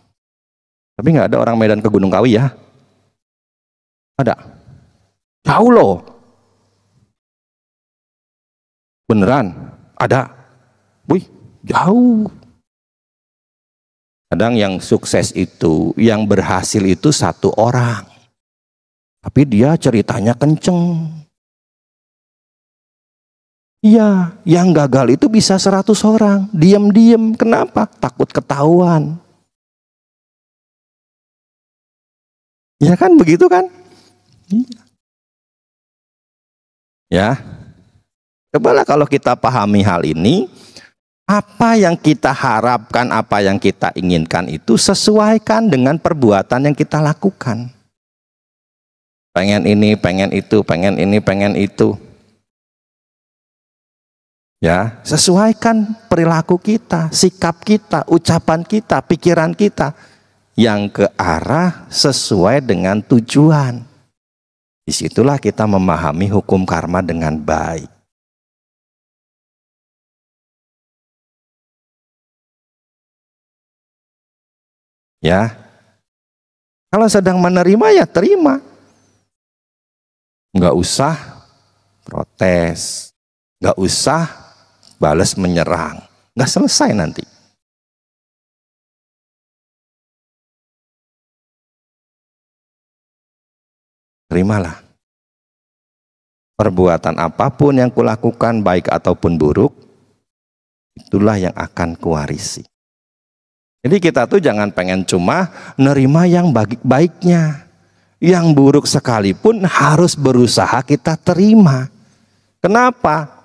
Tapi nggak ada orang Medan ke Gunung Kawi ya? Ada. Jauh loh. Beneran? Ada. Wih, jauh. Kadang yang sukses itu, yang berhasil itu satu orang. Tapi dia ceritanya kenceng. Iya, yang gagal itu bisa 100 orang. Diam-diam. Kenapa? Takut ketahuan. Ya kan, begitu kan? Ya. Cobalah kalau kita pahami hal ini, apa yang kita harapkan, apa yang kita inginkan itu sesuaikan dengan perbuatan yang kita lakukan. Pengen ini, pengen itu, pengen ini, pengen itu. Ya, sesuaikan perilaku kita, sikap kita, ucapan kita, pikiran kita yang ke arah sesuai dengan tujuan. Disitulah kita memahami hukum karma dengan baik. Ya, kalau sedang menerima ya terima. Nggak usah protes, nggak usah balas menyerang, nggak selesai nanti. Terimalah. Perbuatan apapun yang kulakukan baik ataupun buruk, itulah yang akan kuwarisi. Jadi kita tuh jangan pengen cuma nerima yang baik-baiknya. Yang buruk sekalipun harus berusaha kita terima. Kenapa?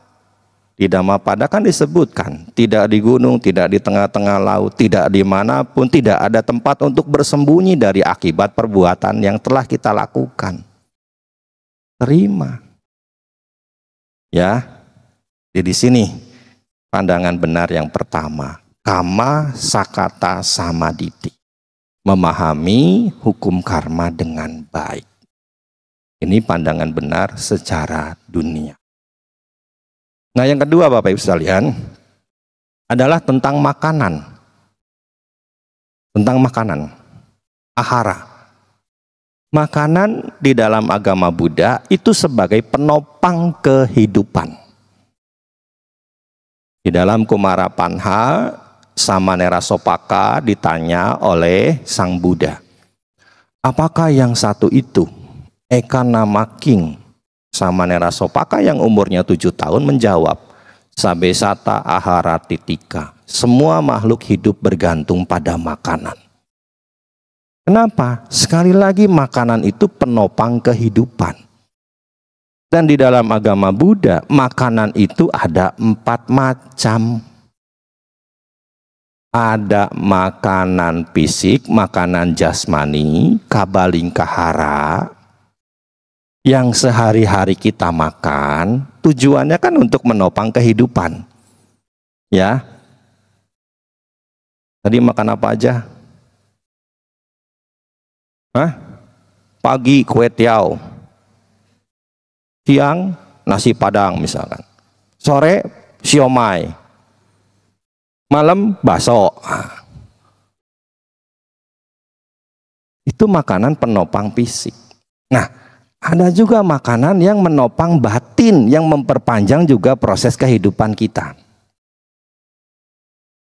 Di Dhammapada kan disebutkan, tidak di gunung, tidak di tengah-tengah laut, tidak dimanapun, tidak ada tempat untuk bersembunyi dari akibat perbuatan yang telah kita lakukan. Terima. Ya, di sini pandangan benar yang pertama, Kamma Sakata Samaditi, memahami hukum karma dengan baik. Ini pandangan benar secara dunia. Nah, yang kedua Bapak Ibu sekalian adalah tentang makanan. Tentang makanan, ahara. Makanan di dalam agama Buddha itu sebagai penopang kehidupan. Di dalam Kumarapanha, Samanera Sopaka ditanya oleh Sang Buddha, apakah yang satu itu? Eka nama King. Samanera Sopaka yang umurnya 7 tahun menjawab, Sabesata ahara titika. Semua makhluk hidup bergantung pada makanan. Kenapa? Sekali lagi makanan itu penopang kehidupan. Dan di dalam agama Buddha, makanan itu ada 4 macam. Ada makanan fisik, makanan jasmani, kabalingkahara, yang sehari-hari kita makan, tujuannya kan untuk menopang kehidupan. Ya. Tadi makan apa aja? Pagi kue tiaw, siang nasi padang misalkan, sore siomay, malam bakso. Itu makanan penopang fisik. Nah, ada juga makanan yang menopang batin, yang memperpanjang juga proses kehidupan kita.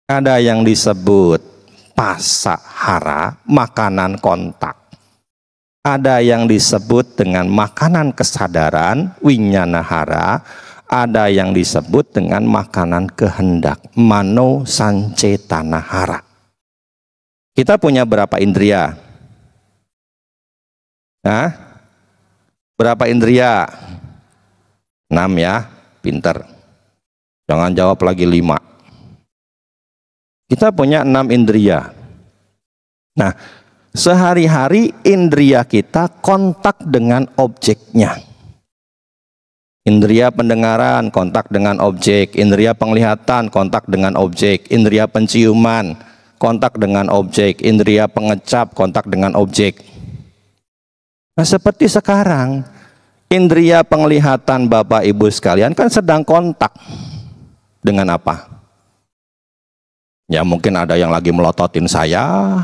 Ada yang disebut pasahara, makanan kontak. Ada yang disebut dengan makanan kesadaran, winyanahara. Ada yang disebut dengan makanan kehendak, mano sancetanahara. Kita punya berapa indria? Nah, berapa indria? 6 ya, pinter. Jangan jawab lagi 5. Kita punya 6 indria. Nah, sehari-hari indria kita kontak dengan objeknya. Indria pendengaran kontak dengan objek, indria penglihatan kontak dengan objek, indria penciuman kontak dengan objek, indria pengecap kontak dengan objek. Nah, seperti sekarang, indria penglihatan Bapak Ibu sekalian kan sedang kontak dengan apa? Ya mungkin ada yang lagi melototin saya,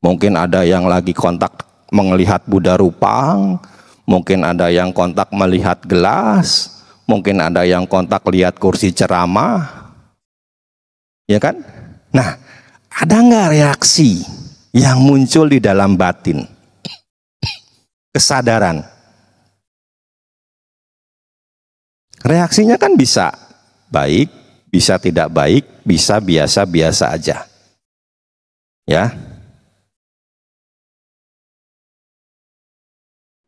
mungkin ada yang lagi kontak melihat Buddha Rupang, mungkin ada yang kontak melihat gelas, mungkin ada yang kontak lihat kursi ceramah, ya kan? Nah, ada nggak reaksi yang muncul di dalam batin? Kesadaran. Reaksinya kan bisa baik, bisa tidak baik, bisa biasa-biasa aja. Ya.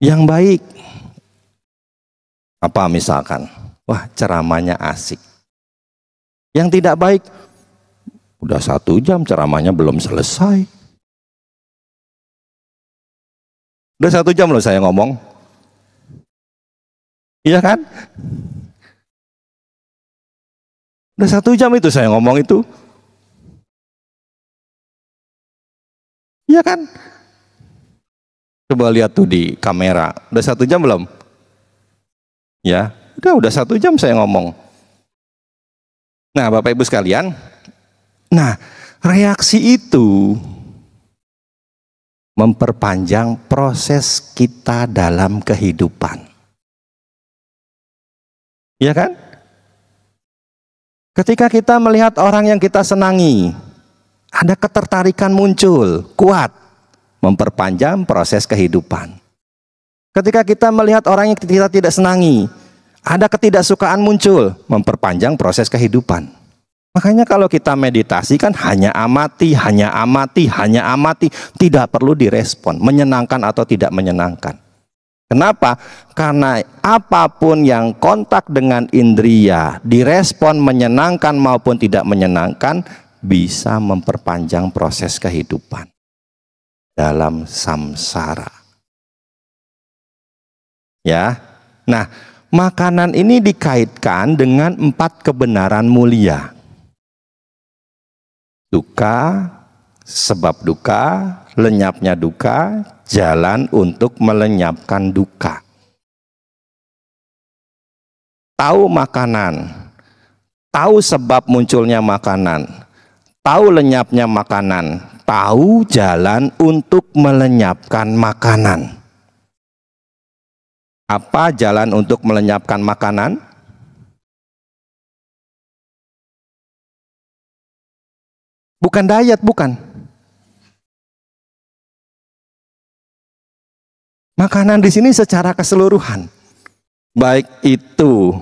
Yang baik apa misalkan? Wah, ceramahnya asik. Yang tidak baik, udah 1 jam ceramahnya belum selesai. Udah 1 jam loh saya ngomong. Iya kan? Udah 1 jam itu saya ngomong itu. Iya kan? Coba lihat tuh di kamera. Udah 1 jam belum? Ya, udah 1 jam saya ngomong. Nah, Bapak Ibu sekalian, nah reaksi itu memperpanjang proses kita dalam kehidupan. Ya kan? Ketika kita melihat orang yang kita senangi, ada ketertarikan muncul, kuat, memperpanjang proses kehidupan. Ketika kita melihat orang yang kita tidak senangi, ada ketidaksukaan muncul, memperpanjang proses kehidupan. Makanya kalau kita meditasi kan hanya amati, hanya amati, hanya amati, tidak perlu direspon, menyenangkan atau tidak menyenangkan. Kenapa? Karena apapun yang kontak dengan indria, direspon menyenangkan maupun tidak menyenangkan, bisa memperpanjang proses kehidupan dalam samsara. Ya, nah makanan ini dikaitkan dengan 4 kebenaran mulia. Duka, sebab duka, lenyapnya duka, jalan untuk melenyapkan duka. Tahu makanan, tahu sebab munculnya makanan, tahu lenyapnya makanan, tahu jalan untuk melenyapkan makanan. Apa jalan untuk melenyapkan makanan? Bukan diet, bukan. Makanan di sini secara keseluruhan, baik itu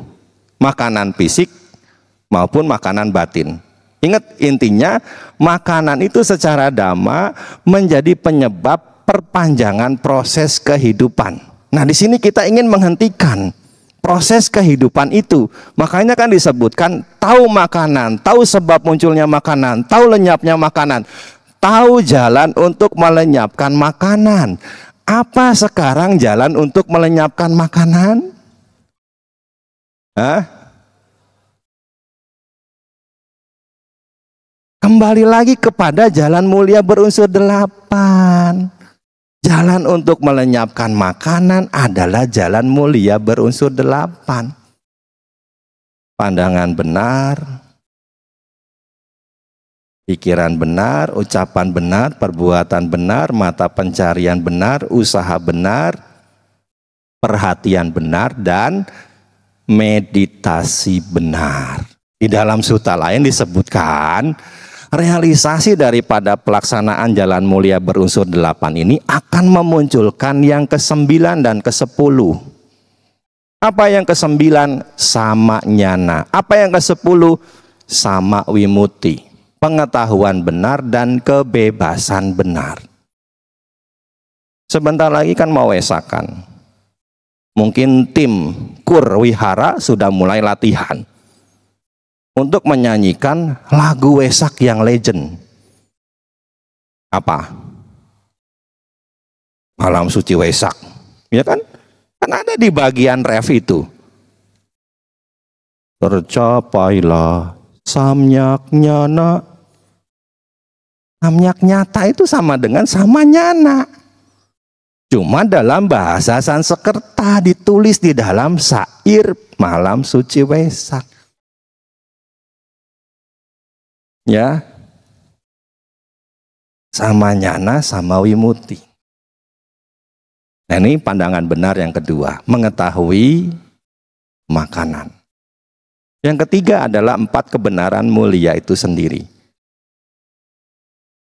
makanan fisik maupun makanan batin. Ingat, intinya makanan itu secara dhamma menjadi penyebab perpanjangan proses kehidupan. Nah, di sini kita ingin menghentikan proses kehidupan itu. Makanya kan disebutkan tahu makanan, tahu sebab munculnya makanan, tahu lenyapnya makanan, tahu jalan untuk melenyapkan makanan. Apa sekarang jalan untuk melenyapkan makanan? Hah? Kembali lagi kepada jalan mulia berunsur 8. Jalan untuk melenyapkan makanan adalah jalan mulia berunsur 8. Pandangan benar, pikiran benar, ucapan benar, perbuatan benar, mata pencarian benar, usaha benar, perhatian benar, dan meditasi benar. Di dalam sutta lain disebutkan, realisasi daripada pelaksanaan jalan mulia berunsur 8 ini akan memunculkan yang ke-9 dan ke-10. Apa yang ke-9? Sama nyana. Apa yang ke-10? Sama wimuti. Pengetahuan benar dan kebebasan benar. Sebentar lagi kan mau wesakan. Mungkin tim kur wihara sudah mulai latihan untuk menyanyikan lagu Wesak yang legend. Apa? Malam Suci Wesak. Ya kan? Kan ada di bagian ref itu. Tercapailah samyak nyana. Samyak nyata itu sama dengan sama nyana. Cuma dalam bahasa Sanskerta ditulis di dalam syair Malam Suci Wesak. Ya, sama nyana, sama wimuti. Nah, ini pandangan benar yang kedua, mengetahui makanan. Yang ketiga adalah 4 kebenaran mulia itu sendiri.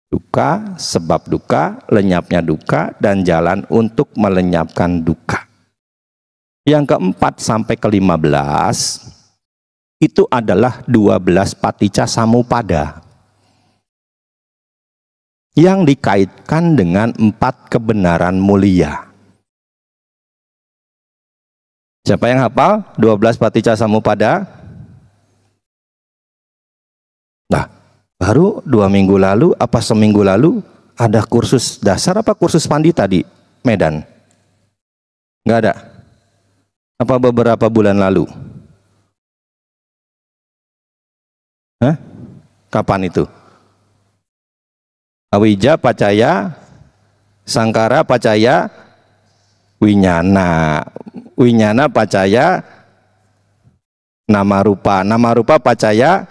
Duka, sebab duka, lenyapnya duka, dan jalan untuk melenyapkan duka. Yang keempat sampai ke-15 itu adalah 12 paticca samuppada yang dikaitkan dengan 4 kebenaran mulia. Siapa yang hafal 12 paticca samuppada? Nah, baru 2 minggu lalu apa seminggu lalu ada kursus dasar apa kursus pandita di Medan? Nggak ada? Apa beberapa bulan lalu? Hah? Kapan itu? Awija, Pacaya, Sangkara, Pacaya, winyana. Winyana pacaya nama rupa pacaya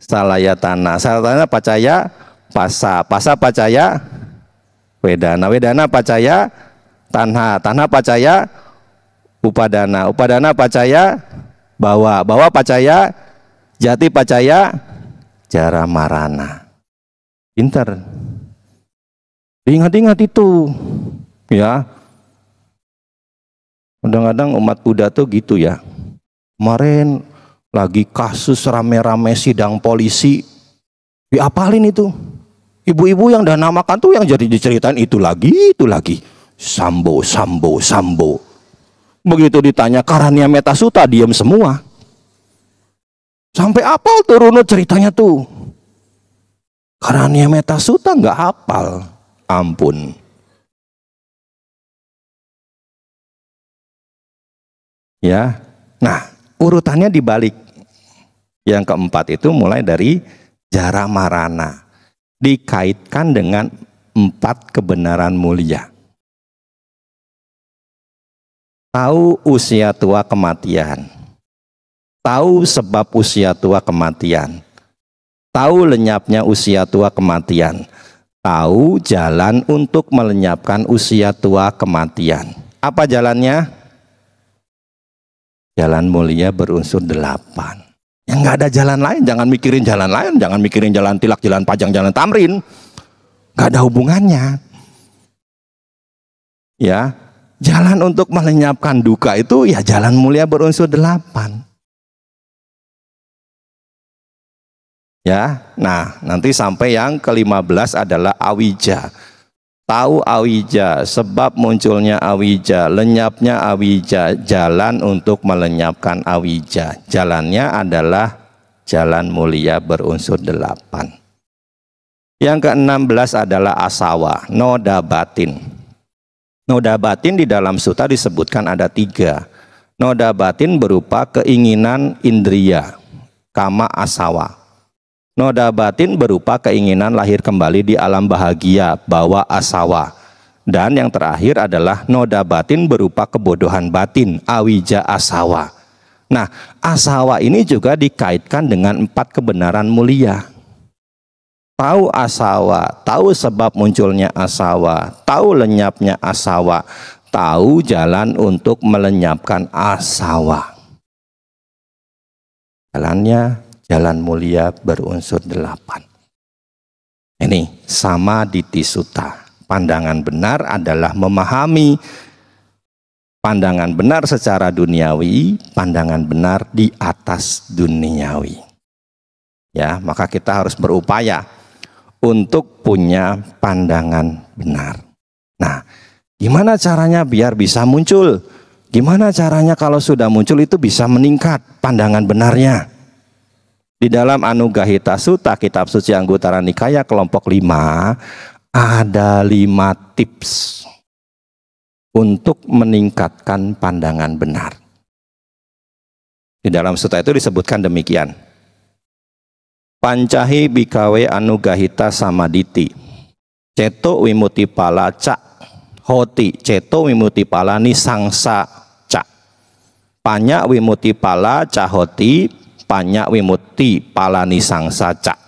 salayatana. Salayatana pacaya pasa pacaya wedana pacaya tanha pacaya upadana pacaya bawa pacaya jati pacaya jara marana. Pinter. Ingat-ingat itu ya. Kadang-kadang umat Buddha tuh gitu ya. Kemarin lagi kasus rame-rame sidang polisi, diapalin itu. Ibu-ibu yang dah namakan tuh yang jadi diceritain itu lagi. Sambo. Begitu ditanya Karania Metta Sutta, diam semua. Sampai apal tuh runut ceritanya tuh. Karania Metta Sutta nggak hafal. Ampun. Ya. Nah, urutannya dibalik. Yang keempat itu mulai dari jara marana. Dikaitkan dengan 4 kebenaran mulia. Tahu usia tua kematian. Tahu sebab usia tua kematian. Tahu lenyapnya usia tua kematian. Tahu jalan untuk melenyapkan usia tua kematian. Apa jalannya? Jalan mulia berunsur 8. Yang nggak ada jalan lain, jangan mikirin jalan lain, jangan mikirin jalan tilak, jalan pajang, jalan tamrin. Nggak ada hubungannya. Ya, jalan untuk melenyapkan duka itu ya jalan mulia berunsur 8. Ya, nah nanti sampai yang ke-15 adalah awija. Tahu awija, sebab munculnya awija, lenyapnya awija, jalan untuk melenyapkan awija. Jalannya adalah jalan mulia berunsur 8. Yang ke-16 adalah asawa, noda batin. Noda batin di dalam sutta disebutkan ada 3. Noda batin berupa keinginan indria, kama asawa. Noda batin berupa keinginan lahir kembali di alam bahagia, bawa asawa. Dan yang terakhir adalah noda batin berupa kebodohan batin, awija asawa. Nah, asawa ini juga dikaitkan dengan 4 kebenaran mulia. Tahu asawa, tahu sebab munculnya asawa, tahu lenyapnya asawa, tahu jalan untuk melenyapkan asawa. Jalannya jalan mulia berunsur 8. Ini samaditi sutta. Pandangan benar adalah memahami pandangan benar secara duniawi, pandangan benar di atas duniawi. Ya, maka kita harus berupaya untuk punya pandangan benar. Nah, gimana caranya biar bisa muncul? Gimana caranya kalau sudah muncul itu bisa meningkat pandangan benarnya? Di dalam Anugahita Sutta, kitab suci Anggutara Nikaya kelompok 5, ada 5 tips untuk meningkatkan pandangan benar. Di dalam sutta itu disebutkan demikian. Pancahi bikawe anugahita samaditi. Ceto wimuti pala cak hoti. Ceto wimuti pala nisangsa cak. Panya wimuti pala cahoti. Panya wimuti palani sangsa cak.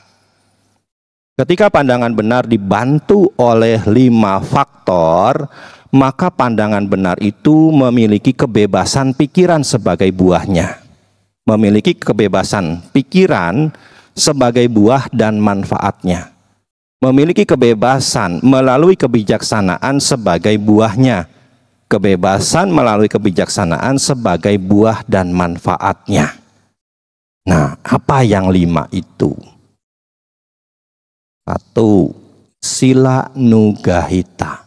Ketika pandangan benar dibantu oleh 5 faktor, maka pandangan benar itu memiliki kebebasan pikiran sebagai buahnya. Memiliki kebebasan pikiran sebagai buah dan manfaatnya. Memiliki kebebasan melalui kebijaksanaan sebagai buahnya. Kebebasan melalui kebijaksanaan sebagai buah dan manfaatnya. Nah, apa yang 5 itu? 1. Sila nugahita.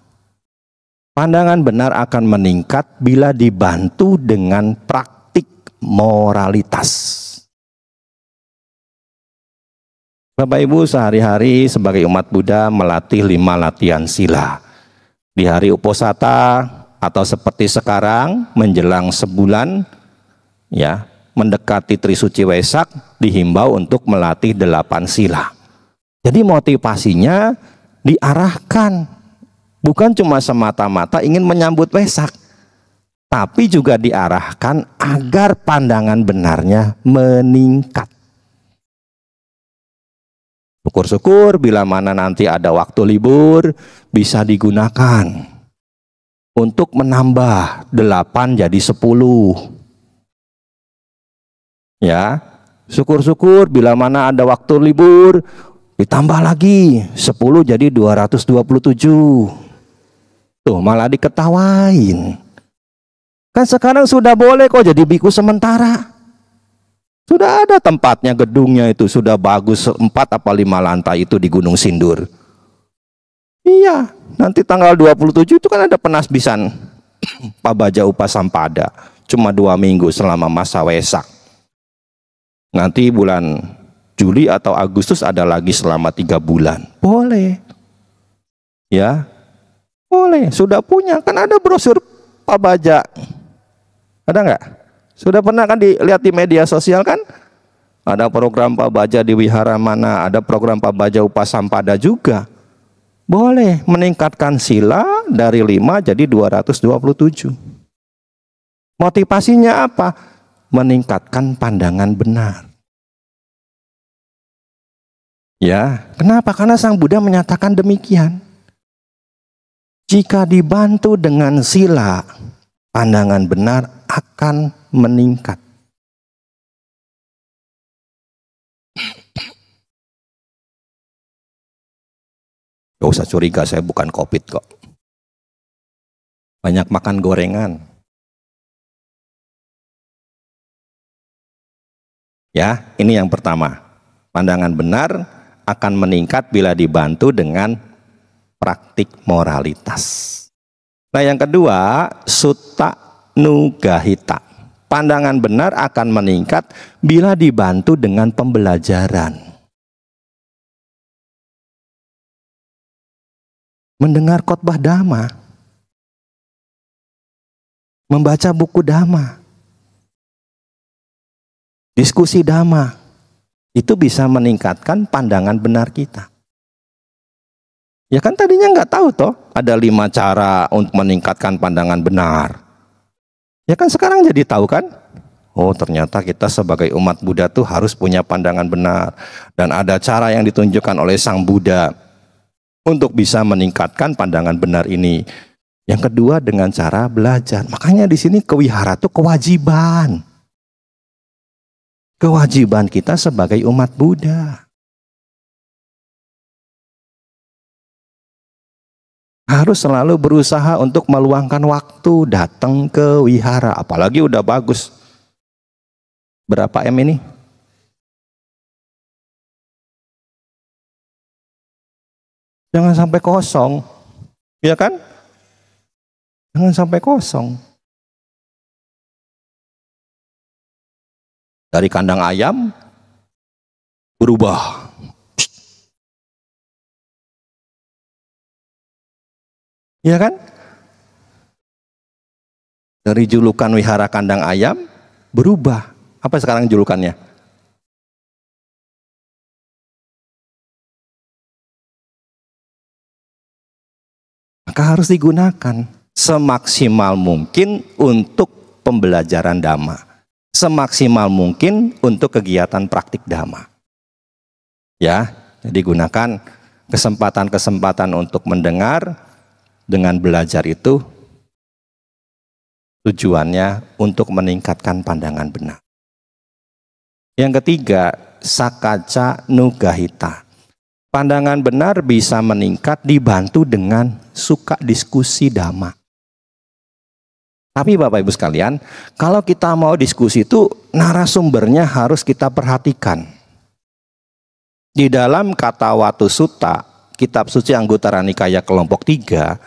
Pandangan benar akan meningkat bila dibantu dengan praktik moralitas. Bapak Ibu, sehari-hari sebagai umat Buddha melatih 5 latihan sila. Di hari Uposatha atau seperti sekarang menjelang sebulan, ya, mendekati Trisuci Wesak, dihimbau untuk melatih 8 sila. Jadi motivasinya diarahkan Bukan cuma semata-mata ingin menyambut Wesak, tapi juga diarahkan agar pandangan benarnya meningkat. Syukur-syukur bila mana nanti ada waktu libur bisa digunakan untuk menambah 8 jadi 10. Ya, syukur-syukur bila mana ada waktu libur ditambah lagi 10 jadi 227. Tuh malah diketawain. Kan sekarang sudah boleh kok jadi biku sementara. Sudah ada tempatnya, gedungnya itu sudah bagus, 4 apa 5 lantai itu di Gunung Sindur. Iya, nanti tanggal 27 itu kan ada penasbisan Pabaja Upasampada. Cuma 2 minggu selama masa Wesak. Nanti bulan Juli atau Agustus ada lagi selama 3 bulan. Boleh. Ya, boleh. Sudah punya, kan ada brosur Pabaja. Ada nggak? Sudah pernah kan dilihat di media sosial kan? Ada program Pabaja di wihara mana, ada program Pabaja Upasampada juga. Boleh meningkatkan sila dari 5 jadi 227. Motivasinya apa? Meningkatkan pandangan benar. Ya, kenapa? Karena Sang Buddha menyatakan demikian. Jika dibantu dengan sila, pandangan benar akan meningkat. Gak usah curiga, saya bukan COVID kok. Banyak makan gorengan. Ya, ini yang pertama. Pandangan benar akan meningkat bila dibantu dengan praktik moralitas. Nah, yang kedua, sutta nugahita. Pandangan benar akan meningkat bila dibantu dengan pembelajaran. Mendengar khotbah Dhamma. Membaca buku Dhamma. Diskusi Dhamma itu bisa meningkatkan pandangan benar kita. Ya kan tadinya nggak tahu toh ada 5 cara untuk meningkatkan pandangan benar. Ya kan sekarang jadi tahu kan? Oh ternyata kita sebagai umat Buddha tuh harus punya pandangan benar. Dan ada cara yang ditunjukkan oleh Sang Buddha untuk bisa meningkatkan pandangan benar ini. Yang kedua dengan cara belajar. Makanya di sini kewihara tuh kewajiban. Kewajiban kita sebagai umat Buddha. Harus selalu berusaha untuk meluangkan waktu datang ke wihara. Apalagi udah bagus. Berapa M ini? Jangan sampai kosong. Ya kan? Jangan sampai kosong. Dari kandang ayam berubah. Ya kan? Dari julukan wihara kandang ayam berubah. Apa sekarang julukannya? Maka harus digunakan semaksimal mungkin untuk pembelajaran Dhamma. Semaksimal mungkin untuk kegiatan praktik Dhamma. Ya, jadi gunakan kesempatan-kesempatan untuk mendengar dengan belajar itu tujuannya untuk meningkatkan pandangan benar. Yang ketiga, sakaca nugahita. Pandangan benar bisa meningkat dibantu dengan suka diskusi Dhamma. Tapi Bapak Ibu sekalian, kalau kita mau diskusi itu narasumbernya harus kita perhatikan. Di dalam Kata Watu Sutta, kitab suci Anggutara Nikaya kelompok 3,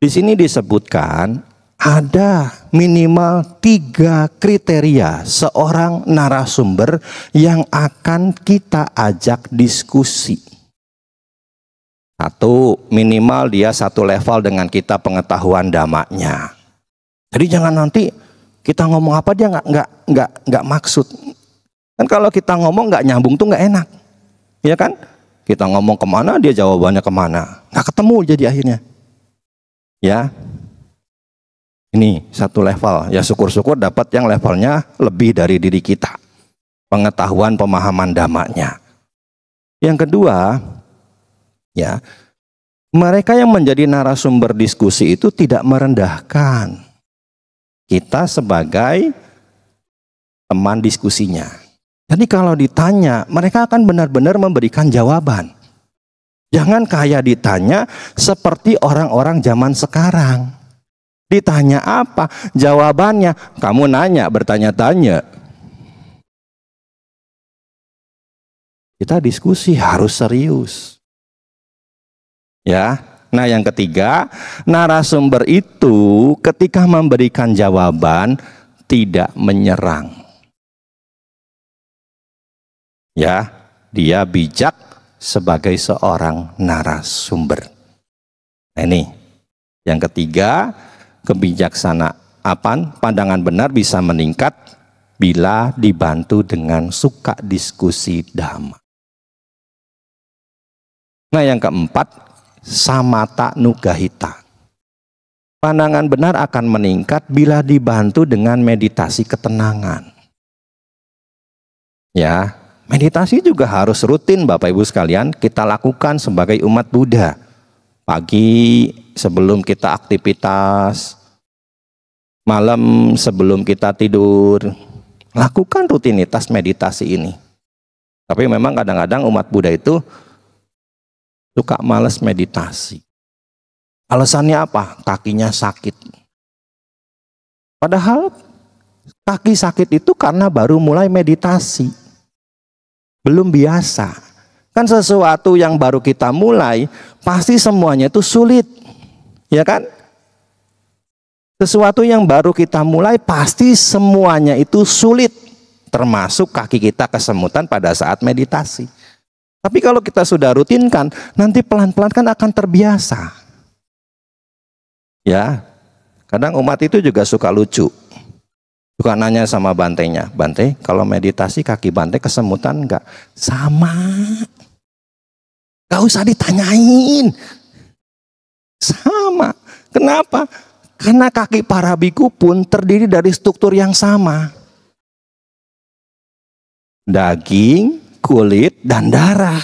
di sini disebutkan ada minimal 3 kriteria seorang narasumber yang akan kita ajak diskusi. 1, minimal dia 1 level dengan kita pengetahuan Dhammanya. Jadi jangan nanti kita ngomong apa dia nggak maksud. Kan kalau kita ngomong nggak nyambung tuh nggak enak, ya kan? Kita ngomong kemana dia jawabannya kemana, nggak ketemu jadi akhirnya. Ya, ini satu level. Ya syukur-syukur dapat yang levelnya lebih dari diri kita. Pengetahuan, pemahaman dhammanya. Yang kedua, ya, mereka yang menjadi narasumber diskusi itu tidak merendahkan kita sebagai teman diskusinya. Jadi kalau ditanya, mereka akan benar-benar memberikan jawaban. Jangan kayak ditanya seperti orang-orang zaman sekarang. Ditanya apa? Jawabannya, kamu nanya, bertanya-tanya. Kita diskusi harus serius. Ya. Nah, yang ketiga, narasumber itu ketika memberikan jawaban tidak menyerang. Ya, dia bijak sebagai seorang narasumber. Nah, ini yang ketiga, kebijaksanaan, pandangan benar bisa meningkat bila dibantu dengan suka diskusi dhamma. Nah, yang keempat, samata nugahita. Pandangan benar akan meningkat bila dibantu dengan meditasi ketenangan. Ya, meditasi juga harus rutin Bapak Ibu sekalian kita lakukan sebagai umat Buddha. Pagi sebelum kita aktivitas, malam sebelum kita tidur, lakukan rutinitas meditasi ini. Tapi memang kadang-kadang umat Buddha itu suka malas meditasi. Alasannya apa? Kakinya sakit. Padahal kaki sakit itu karena baru mulai meditasi. Belum biasa. Kan sesuatu yang baru kita mulai, pasti semuanya itu sulit. Ya kan? Sesuatu yang baru kita mulai, pasti semuanya itu sulit. Termasuk kaki kita kesemutan pada saat meditasi. Tapi kalau kita sudah rutinkan, nanti pelan-pelan kan akan terbiasa. Ya, kadang umat itu juga suka lucu. Suka nanya sama bantenya, Bante, kalau meditasi kaki Bante kesemutan enggak? Sama. Gak usah ditanyain. Sama. Kenapa? Karena kaki para biku pun terdiri dari struktur yang sama. Daging, kulit, dan darah.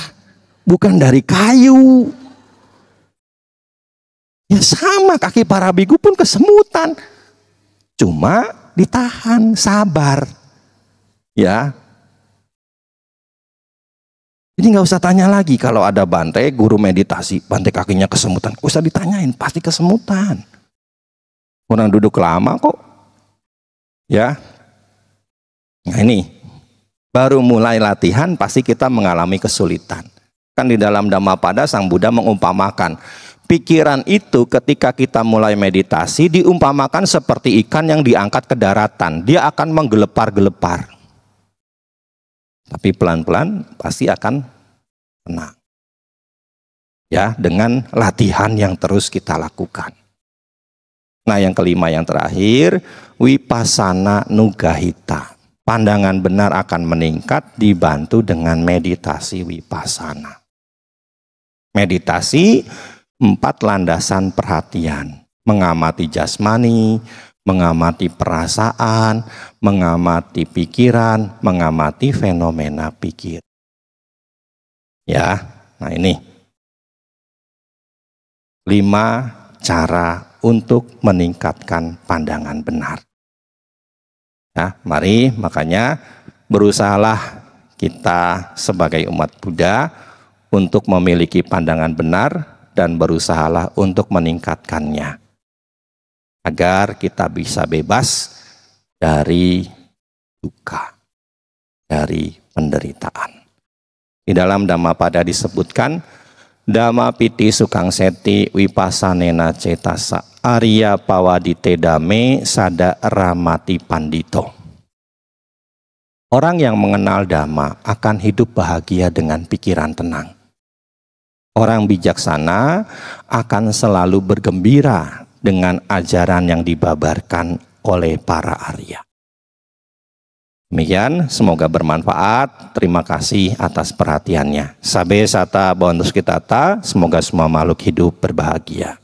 Bukan dari kayu. Ya sama, kaki para biku pun kesemutan. Cuma ditahan, sabar. Ya. Jadi nggak usah tanya lagi kalau ada Bante, guru meditasi, Bante kakinya kesemutan. Gak usah ditanyain, pasti kesemutan. Orang duduk lama kok. Ya. Nah ini. Baru mulai latihan pasti kita mengalami kesulitan. Kan di dalam Dhammapada Sang Buddha mengumpamakan pikiran itu ketika kita mulai meditasi diumpamakan seperti ikan yang diangkat ke daratan. Dia akan menggelepar-gelepar. Tapi pelan-pelan pasti akan tenang. Ya, dengan latihan yang terus kita lakukan. Nah, yang kelima yang terakhir, vipassana nugahita. Pandangan benar akan meningkat dibantu dengan meditasi vipassana. Meditasi 4 landasan perhatian. Mengamati jasmani, mengamati perasaan, mengamati pikiran, mengamati fenomena pikir. Ya, nah ini 5 cara untuk meningkatkan pandangan benar. Ya, mari makanya berusahalah kita sebagai umat Buddha untuk memiliki pandangan benar dan berusahalah untuk meningkatkannya agar kita bisa bebas dari duka, dari penderitaan. Di dalam Dhammapada disebutkan Dhamma piti sukang seti wipassanena cetasa Arya pawadite dame sada ramati pandito. Orang yang mengenal Dhamma akan hidup bahagia dengan pikiran tenang. Orang bijaksana akan selalu bergembira dengan ajaran yang dibabarkan oleh para Arya. Demikian, semoga bermanfaat. Terima kasih atas perhatiannya. Sabe sata bonus kitata, semoga semua makhluk hidup berbahagia.